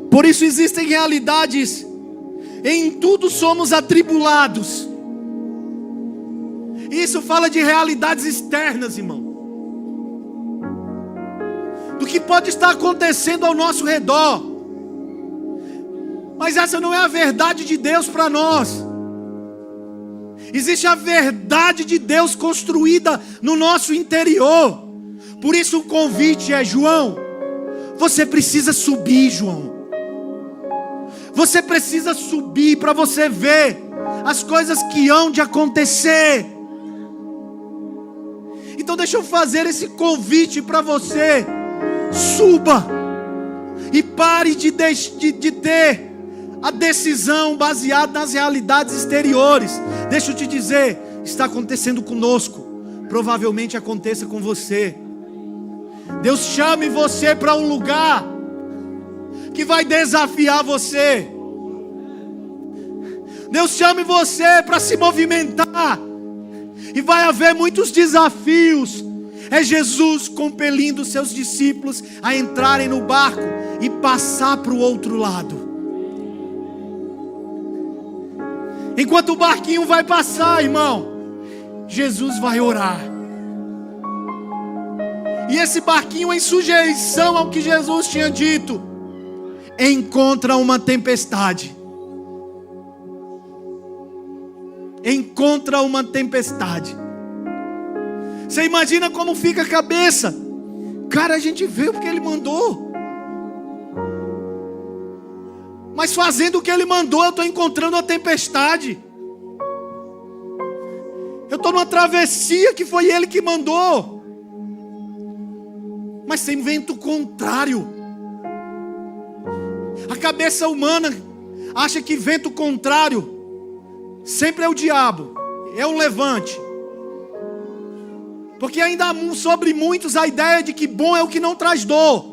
Por isso existem realidades. Em tudo somos atribulados. Isso fala de realidades externas, irmão. Do que pode estar acontecendo ao nosso redor. Mas essa não é a verdade de Deus para nós. Existe a verdade de Deus construída no nosso interior. Por isso o convite é: João, você precisa subir, João. Você precisa subir para você ver as coisas que hão de acontecer. Então deixa eu fazer esse convite para você. Suba e pare de ter a decisão baseada nas realidades exteriores. Deixa eu te dizer, está acontecendo conosco, provavelmente aconteça com você. Deus chame você para um lugar que vai desafiar você. Deus chame você para se movimentar, e vai haver muitos desafios. É Jesus compelindo seus discípulos a entrarem no barco e passar para o outro lado. Enquanto o barquinho vai passar, irmão, Jesus vai orar. E esse barquinho, em sujeição ao que Jesus tinha dito, encontra uma tempestade. Encontra uma tempestade. Você imagina como fica a cabeça? Cara, a gente veio porque Ele mandou. Mas fazendo o que Ele mandou, eu estou encontrando a tempestade. Eu estou numa travessia que foi Ele que mandou. Mas tem vento contrário. A cabeça humana acha que vento contrário sempre é o diabo, é um levante. Porque ainda há sobre muitos a ideia de que bom é o que não traz dor,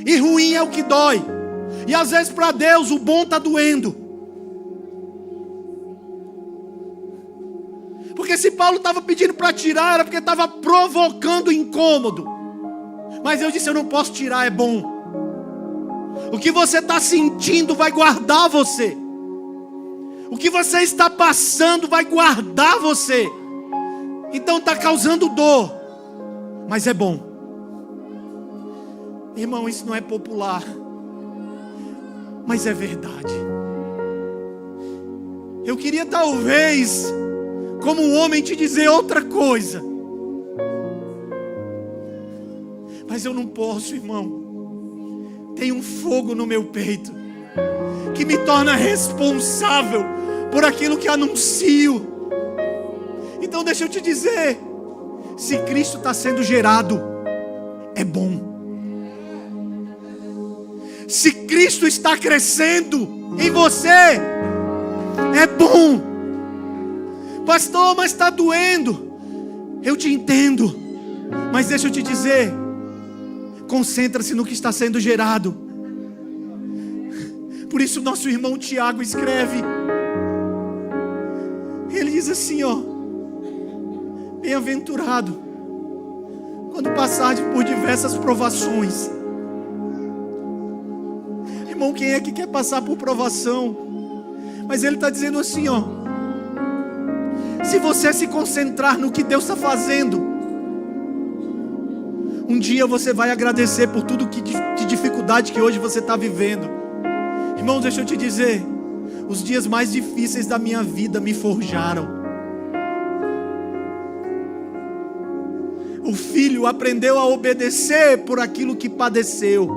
e ruim é o que dói. E às vezes para Deus o bom está doendo. Porque se Paulo estava pedindo para tirar, era porque estava provocando incômodo. Mas eu disse: eu não posso tirar, é bom. O que você está sentindo vai guardar você. O que você está passando vai guardar você. Então está causando dor, mas é bom. Irmão, isso não é popular, mas é verdade. Eu queria talvez, como um homem, te dizer outra coisa, mas eu não posso, irmão. Tem um fogo no meu peito que me torna responsável por aquilo que anuncio. Então deixa eu te dizer, se Cristo está sendo gerado, é bom. Se Cristo está crescendo em você, é bom. Pastor, mas está doendo. Eu te entendo, mas deixa eu te dizer, concentra-se no que está sendo gerado. Por isso nosso irmão Tiago escreve. Ele diz assim, ó: bem-aventurado quando passardes por diversas provações. Irmão, quem é que quer passar por provação? Mas ele está dizendo assim, ó: se você se concentrar no que Deus está fazendo, um dia você vai agradecer por tudo de dificuldade que hoje você está vivendo. Irmãos, deixa eu te dizer, os dias mais difíceis da minha vida me forjaram. O filho aprendeu a obedecer por aquilo que padeceu.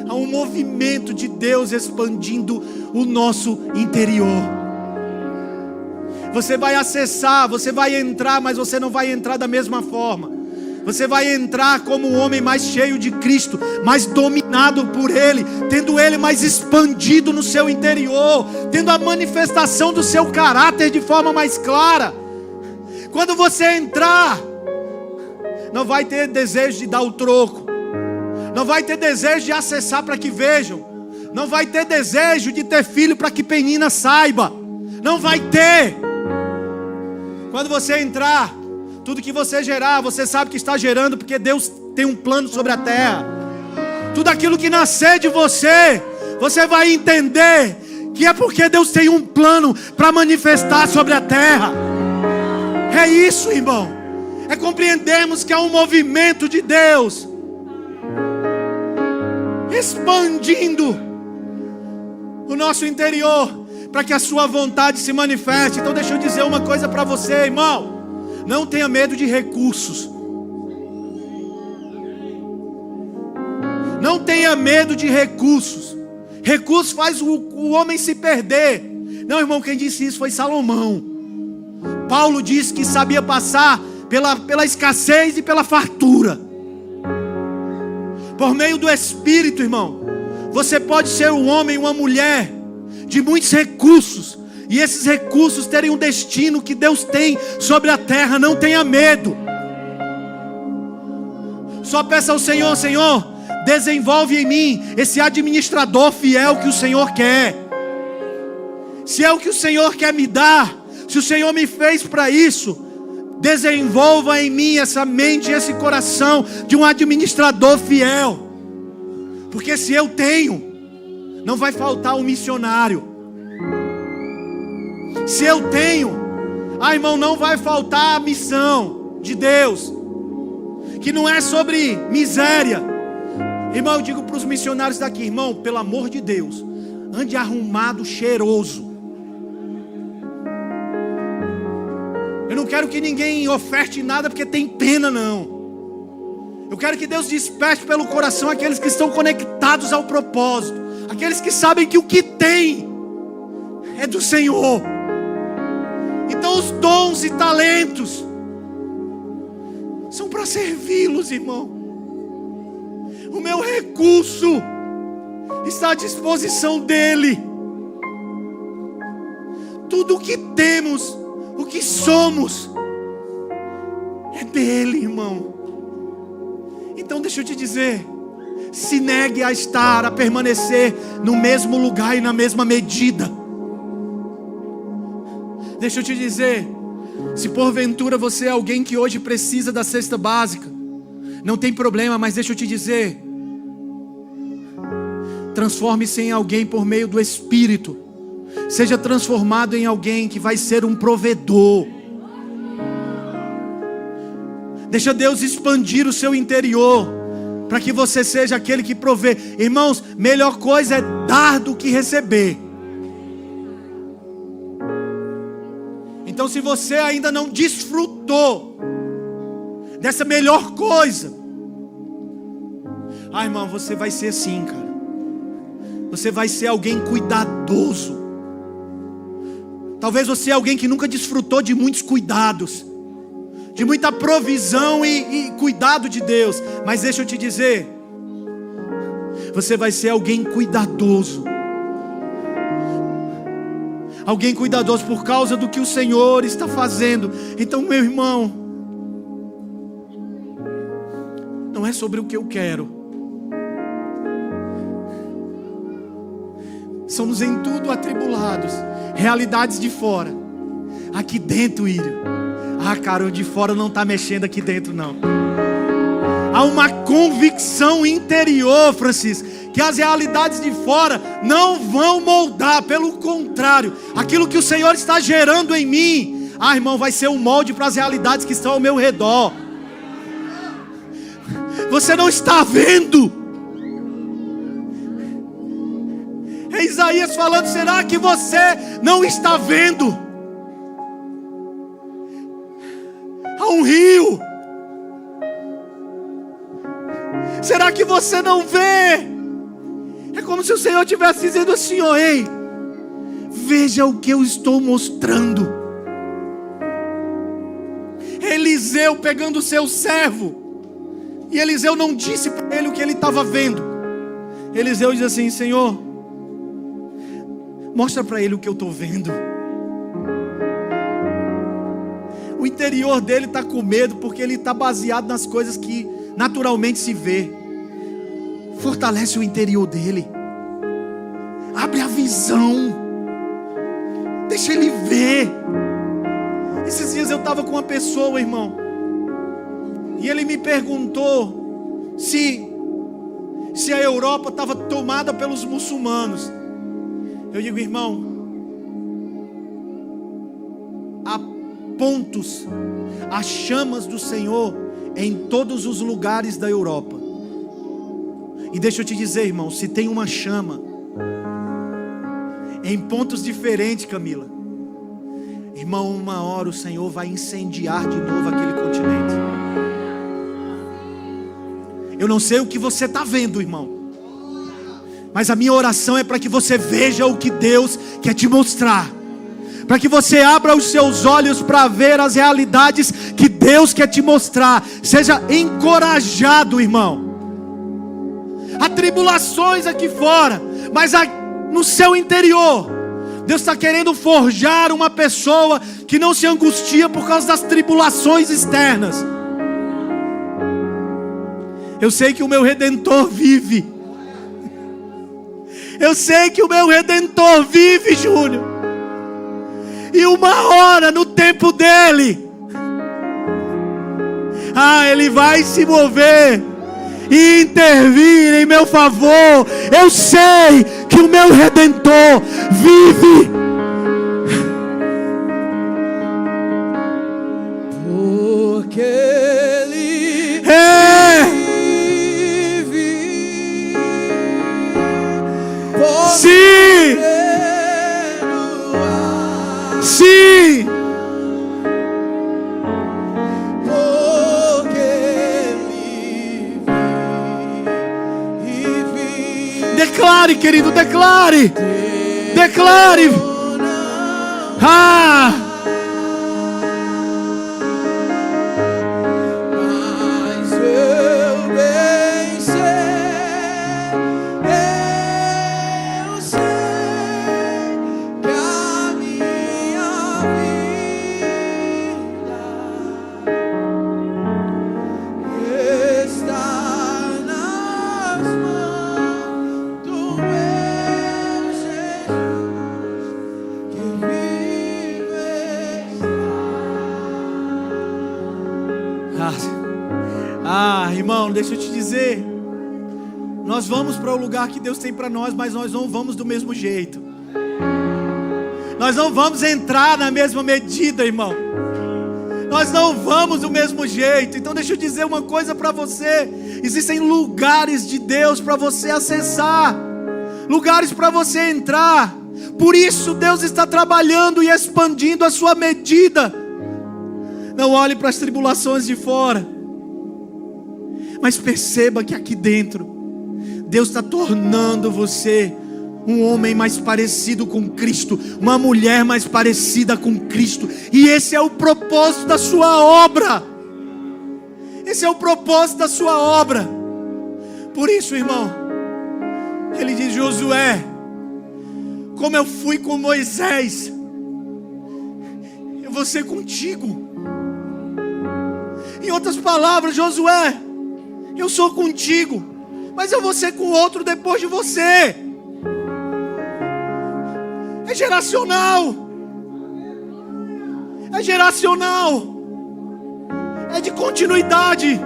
Há um movimento de Deus expandindo o nosso interior. Você vai acessar, você vai entrar, mas você não vai entrar da mesma forma. Você vai entrar como um homem mais cheio de Cristo, mais dominado por Ele, tendo Ele mais expandido no seu interior, tendo a manifestação do seu caráter de forma mais clara. Quando você entrar, não vai ter desejo de dar o troco, não vai ter desejo de acessar para que vejam, não vai ter desejo de ter filho para que Penina saiba, não vai ter. Quando você entrar, tudo que você gerar, você sabe que está gerando, porque Deus tem um plano sobre a terra. Tudo aquilo que nascer de você, você vai entender que é porque Deus tem um plano para manifestar sobre a terra. É isso, irmão. É compreendermos que há um movimento de Deus expandindo o nosso interior, para que a sua vontade se manifeste. Então deixa eu dizer uma coisa para você, irmão. Não tenha medo de recursos. Não tenha medo de recursos. Recursos faz o homem se perder. Não, irmão, quem disse isso foi Salomão. Paulo disse que sabia passar pela escassez e pela fartura. Por meio do Espírito, irmão, você pode ser um homem, uma mulher de muitos recursos, e esses recursos terem um destino que Deus tem sobre a terra. Não tenha medo. Só peça ao Senhor: Senhor, desenvolve em mim esse administrador fiel que o Senhor quer. Se é o que o Senhor quer me dar, se o Senhor me fez para isso, desenvolva em mim essa mente, esse coração de um administrador fiel. Porque se eu tenho, não vai faltar um missionário. Se eu tenho, irmão, não vai faltar a missão de Deus, que não é sobre miséria. Irmão, eu digo para os missionários daqui: irmão, pelo amor de Deus, ande arrumado, cheiroso. Eu não quero que ninguém oferte nada porque tem pena, não. Eu quero que Deus desperte pelo coração aqueles que estão conectados ao propósito, aqueles que sabem que o que tem é do Senhor. Então os dons e talentos são para servi-los, irmão. O meu recurso está à disposição dEle. Tudo o que temos, o que somos, é dEle, irmão. Então deixa eu te dizer, se negue a estar, a permanecer no mesmo lugar e na mesma medida. Deixa eu te dizer, se porventura você é alguém que hoje precisa da cesta básica, não tem problema, mas deixa eu te dizer, transforme-se em alguém por meio do Espírito. Seja transformado em alguém que vai ser um provedor. Deixa Deus expandir o seu interior, para que você seja aquele que provê. Irmãos, melhor coisa é dar do que receber. Então, se você ainda não desfrutou dessa melhor coisa, irmão, você vai ser assim, cara. Você vai ser alguém cuidadoso. Talvez você é alguém que nunca desfrutou de muitos cuidados, de muita provisão e cuidado de Deus. Mas deixa eu te dizer, você vai ser alguém cuidadoso. Alguém cuidadoso por causa do que o Senhor está fazendo. Então, meu irmão, não é sobre o que eu quero. Somos em tudo atribulados. Realidades de fora. Aqui dentro, Írio. Cara, o de fora não está mexendo aqui dentro, não. Há uma convicção interior, Francisco, que as realidades de fora não vão moldar. Pelo contrário, aquilo que o Senhor está gerando em mim, irmão, vai ser um molde para as realidades que estão ao meu redor. Você não está vendo? É Isaías falando: será que você não está vendo? Há um rio. Será que você não vê? É como se o Senhor estivesse dizendo assim: ei, veja o que eu estou mostrando. Eliseu pegando o seu servo. E Eliseu não disse para ele o que ele estava vendo. Eliseu diz assim: Senhor, mostra para ele o que eu estou vendo. O interior dele está com medo, porque ele está baseado nas coisas que naturalmente se vê. Fortalece o interior dele. Abre a visão. Deixa ele ver. Esses dias eu estava com uma pessoa, irmão, e ele me perguntou se a Europa estava tomada pelos muçulmanos. Eu digo: irmão, há pontos, há chamas do Senhor em todos os lugares da Europa. E deixa eu te dizer, irmão, se tem uma chama em pontos diferentes, Camila, irmão, uma hora o Senhor vai incendiar de novo aquele continente. Eu não sei o que você está vendo, irmão, mas a minha oração é para que você veja o que Deus quer te mostrar, para que você abra os seus olhos para ver as realidades que Deus quer te mostrar. Seja encorajado, irmão. Há tribulações aqui fora, mas no seu interior, Deus está querendo forjar uma pessoa que não se angustia por causa das tribulações externas. Eu sei que o meu Redentor vive. Eu sei que o meu Redentor vive, Júnior. E uma hora, no tempo dele, Ele vai se mover e intervir em meu favor. Eu sei que o meu Redentor vive. Porque Ele vive. Sim. Sim. Declare, querido, declare. Declare. Mas eu bem sei, eu sei que a minha vida está nas mãos do meu Jesus, que vive irmão, deixa eu te dizer, nós vamos para o lugar que Deus tem para nós, mas nós não vamos do mesmo jeito. Nós não vamos entrar na mesma medida, irmão. Nós não vamos do mesmo jeito. Então deixa eu dizer uma coisa para você: existem lugares de Deus para você acessar, lugares para você entrar. Por isso Deus está trabalhando e expandindo a sua medida. Não olhe para as tribulações de fora, mas perceba que aqui dentro Deus está tornando você um homem mais parecido com Cristo, uma mulher mais parecida com Cristo. E esse é o propósito da sua obra. Esse é o propósito da sua obra. Por isso, irmão, ele diz: Josué, como eu fui com Moisés, eu vou ser contigo. Em outras palavras, Josué, eu sou contigo, mas eu vou ser com outro depois de você. É geracional. É geracional. É de continuidade.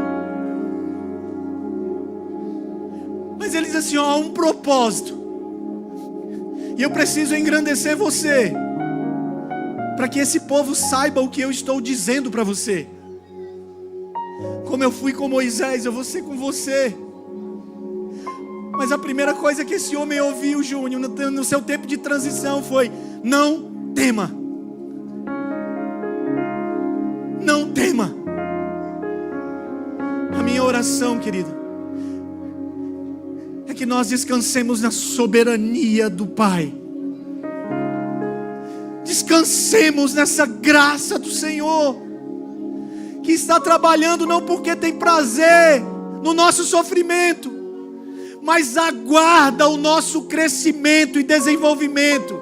Mas ele diz assim: ó, há um propósito. E eu preciso engrandecer você, para que esse povo saiba o que eu estou dizendo para você. Como eu fui com Moisés, eu vou ser com você. Mas a primeira coisa que esse homem ouviu, Júnior, no seu tempo de transição foi: não tema. Não tema. A minha oração, querido, é que nós descansemos na soberania do Pai. Descansemos nessa graça do Senhor. está trabalhando não porque tem prazer no nosso sofrimento, mas aguarda o nosso crescimento e desenvolvimento.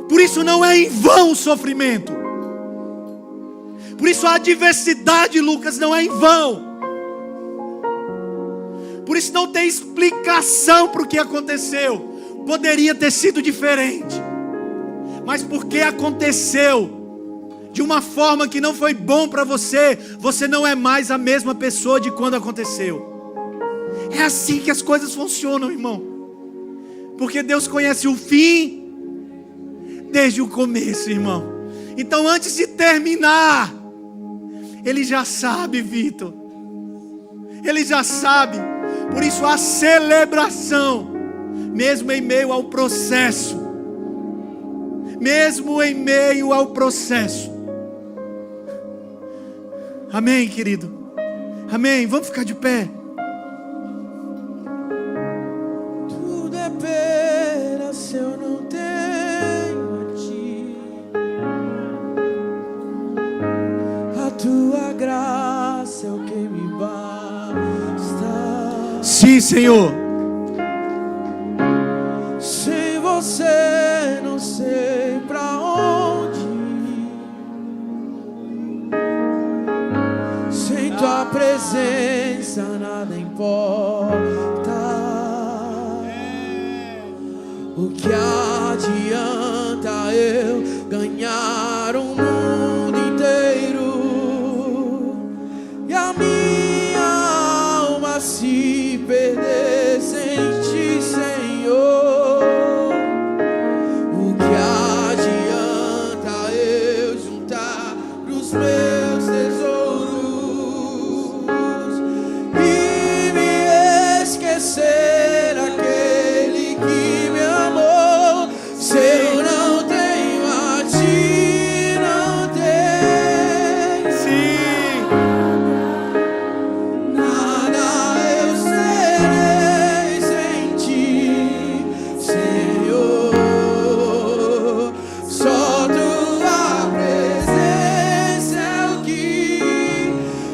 Por isso não é em vão o sofrimento. Por isso a adversidade, Lucas, não é em vão. Por isso não tem explicação para o que aconteceu. Poderia ter sido diferente, mas porque aconteceu de uma forma que não foi bom para você, você não é mais a mesma pessoa de quando aconteceu. É assim que as coisas funcionam, irmão. Porque Deus conhece o fim desde o começo, irmão. Então antes de terminar, Ele já sabe, Vitor. Ele já sabe. Por isso a celebração, mesmo em meio ao processo. Mesmo em meio ao processo. Amém, querido? Amém? Vamos ficar de pé. Tudo é pena se eu não tenho a ti. A tua graça é o que me basta. Sim, Senhor. Sem você não sei pra onde ir. Sem tua presença nada importa. O que adianta eu ganhar o mundo inteiro e a minha alma se perder sem ti, Senhor? O que adianta eu juntar os meus tesouros e me esquecer aquele que me amou? Se eu não tenho a ti, não tenho Sim. nada, eu serei sem ti, Senhor. Só tua presença é o que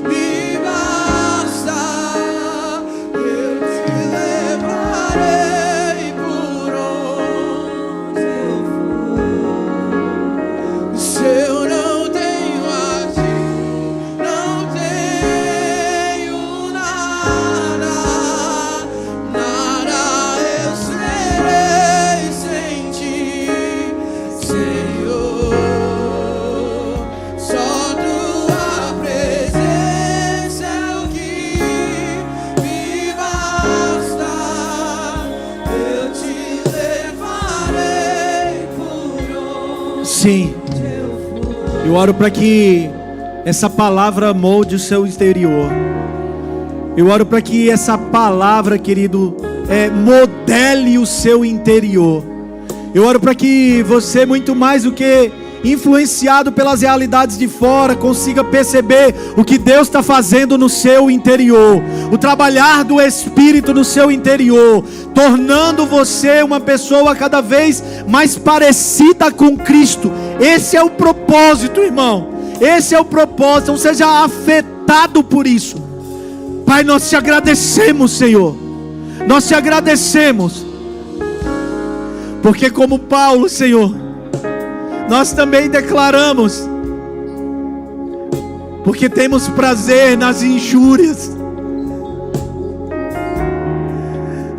me basta. Eu te levarei por onde eu for. Se eu não tenho a ti, não tenho nada, nada, eu serei sem ti, Senhor. Só tua presença é o que me basta. Eu te levarei por onde Sim. Eu oro para que essa palavra molde o seu exterior. Eu oro para que essa palavra, querido, modele o seu interior. Eu oro para que você, muito mais do que influenciado pelas realidades de fora, consiga perceber o que Deus está fazendo no seu interior, o trabalhar do Espírito no seu interior, tornando você uma pessoa cada vez mais parecida com Cristo. Esse é o propósito, irmão. Esse é o propósito. Não seja afetado por isso. Pai, nós te agradecemos, Senhor. Nós te agradecemos, porque como Paulo, Senhor, nós também declaramos, porque temos prazer nas injúrias,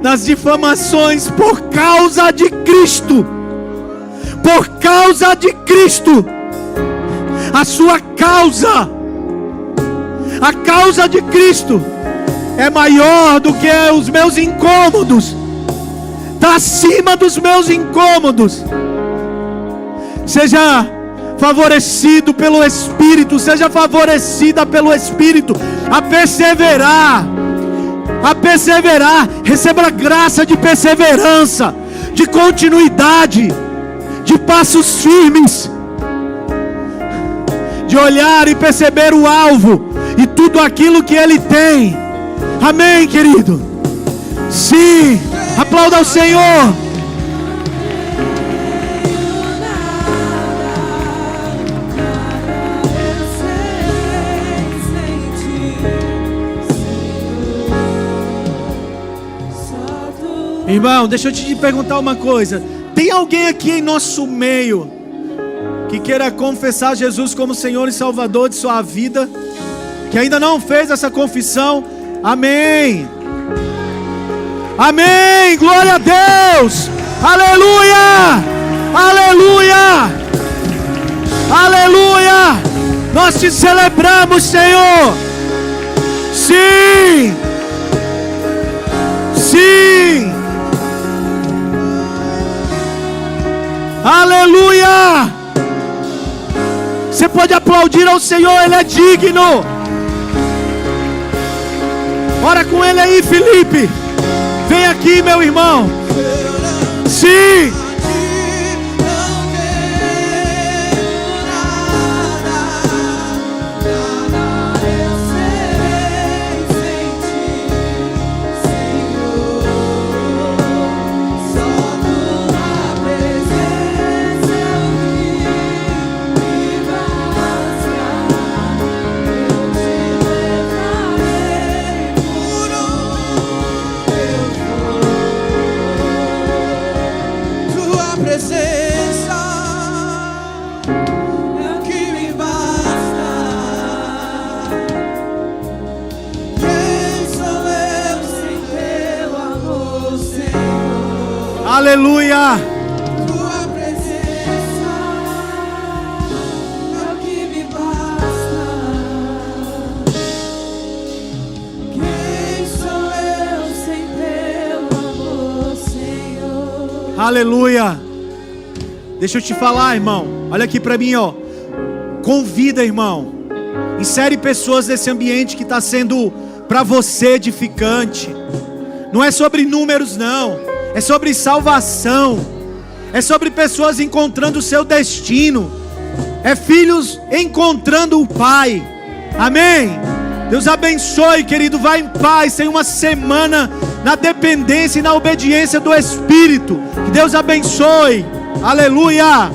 nas difamações por causa de Cristo. Por causa de Cristo. A sua causa, a causa de Cristo é maior do que os meus incômodos. Está acima dos meus incômodos. Seja favorecido pelo Espírito, seja favorecida pelo Espírito a perseverar, receba a graça de perseverança, de continuidade, de passos firmes, de olhar e perceber o alvo e tudo aquilo que Ele tem. Amém, querido? Sim, aplauda ao Senhor. Irmão, deixa eu te perguntar uma coisa. Tem alguém aqui em nosso meio que queira confessar Jesus como Senhor e Salvador de sua vida, que ainda não fez essa confissão? Amém. Amém. Glória a Deus. Aleluia. Aleluia. Aleluia. Nós te celebramos, Senhor. Sim. Sim. Aleluia. Você pode aplaudir ao Senhor, Ele é digno. Ora com Ele aí, Felipe. Vem aqui, meu irmão. Sim. Aleluia. Tua presença é o que me basta. Quem sou eu sem teu amor, Senhor? Aleluia. Deixa eu te falar, irmão. Olha aqui pra mim, ó. Convida, irmão. Insere pessoas nesse ambiente que está sendo para você edificante. Não é sobre números, não. É sobre salvação. É sobre pessoas encontrando o seu destino. É filhos encontrando o Pai. Amém? Deus abençoe, querido. Vai em paz. Tenha uma semana na dependência e na obediência do Espírito. Que Deus abençoe. Aleluia.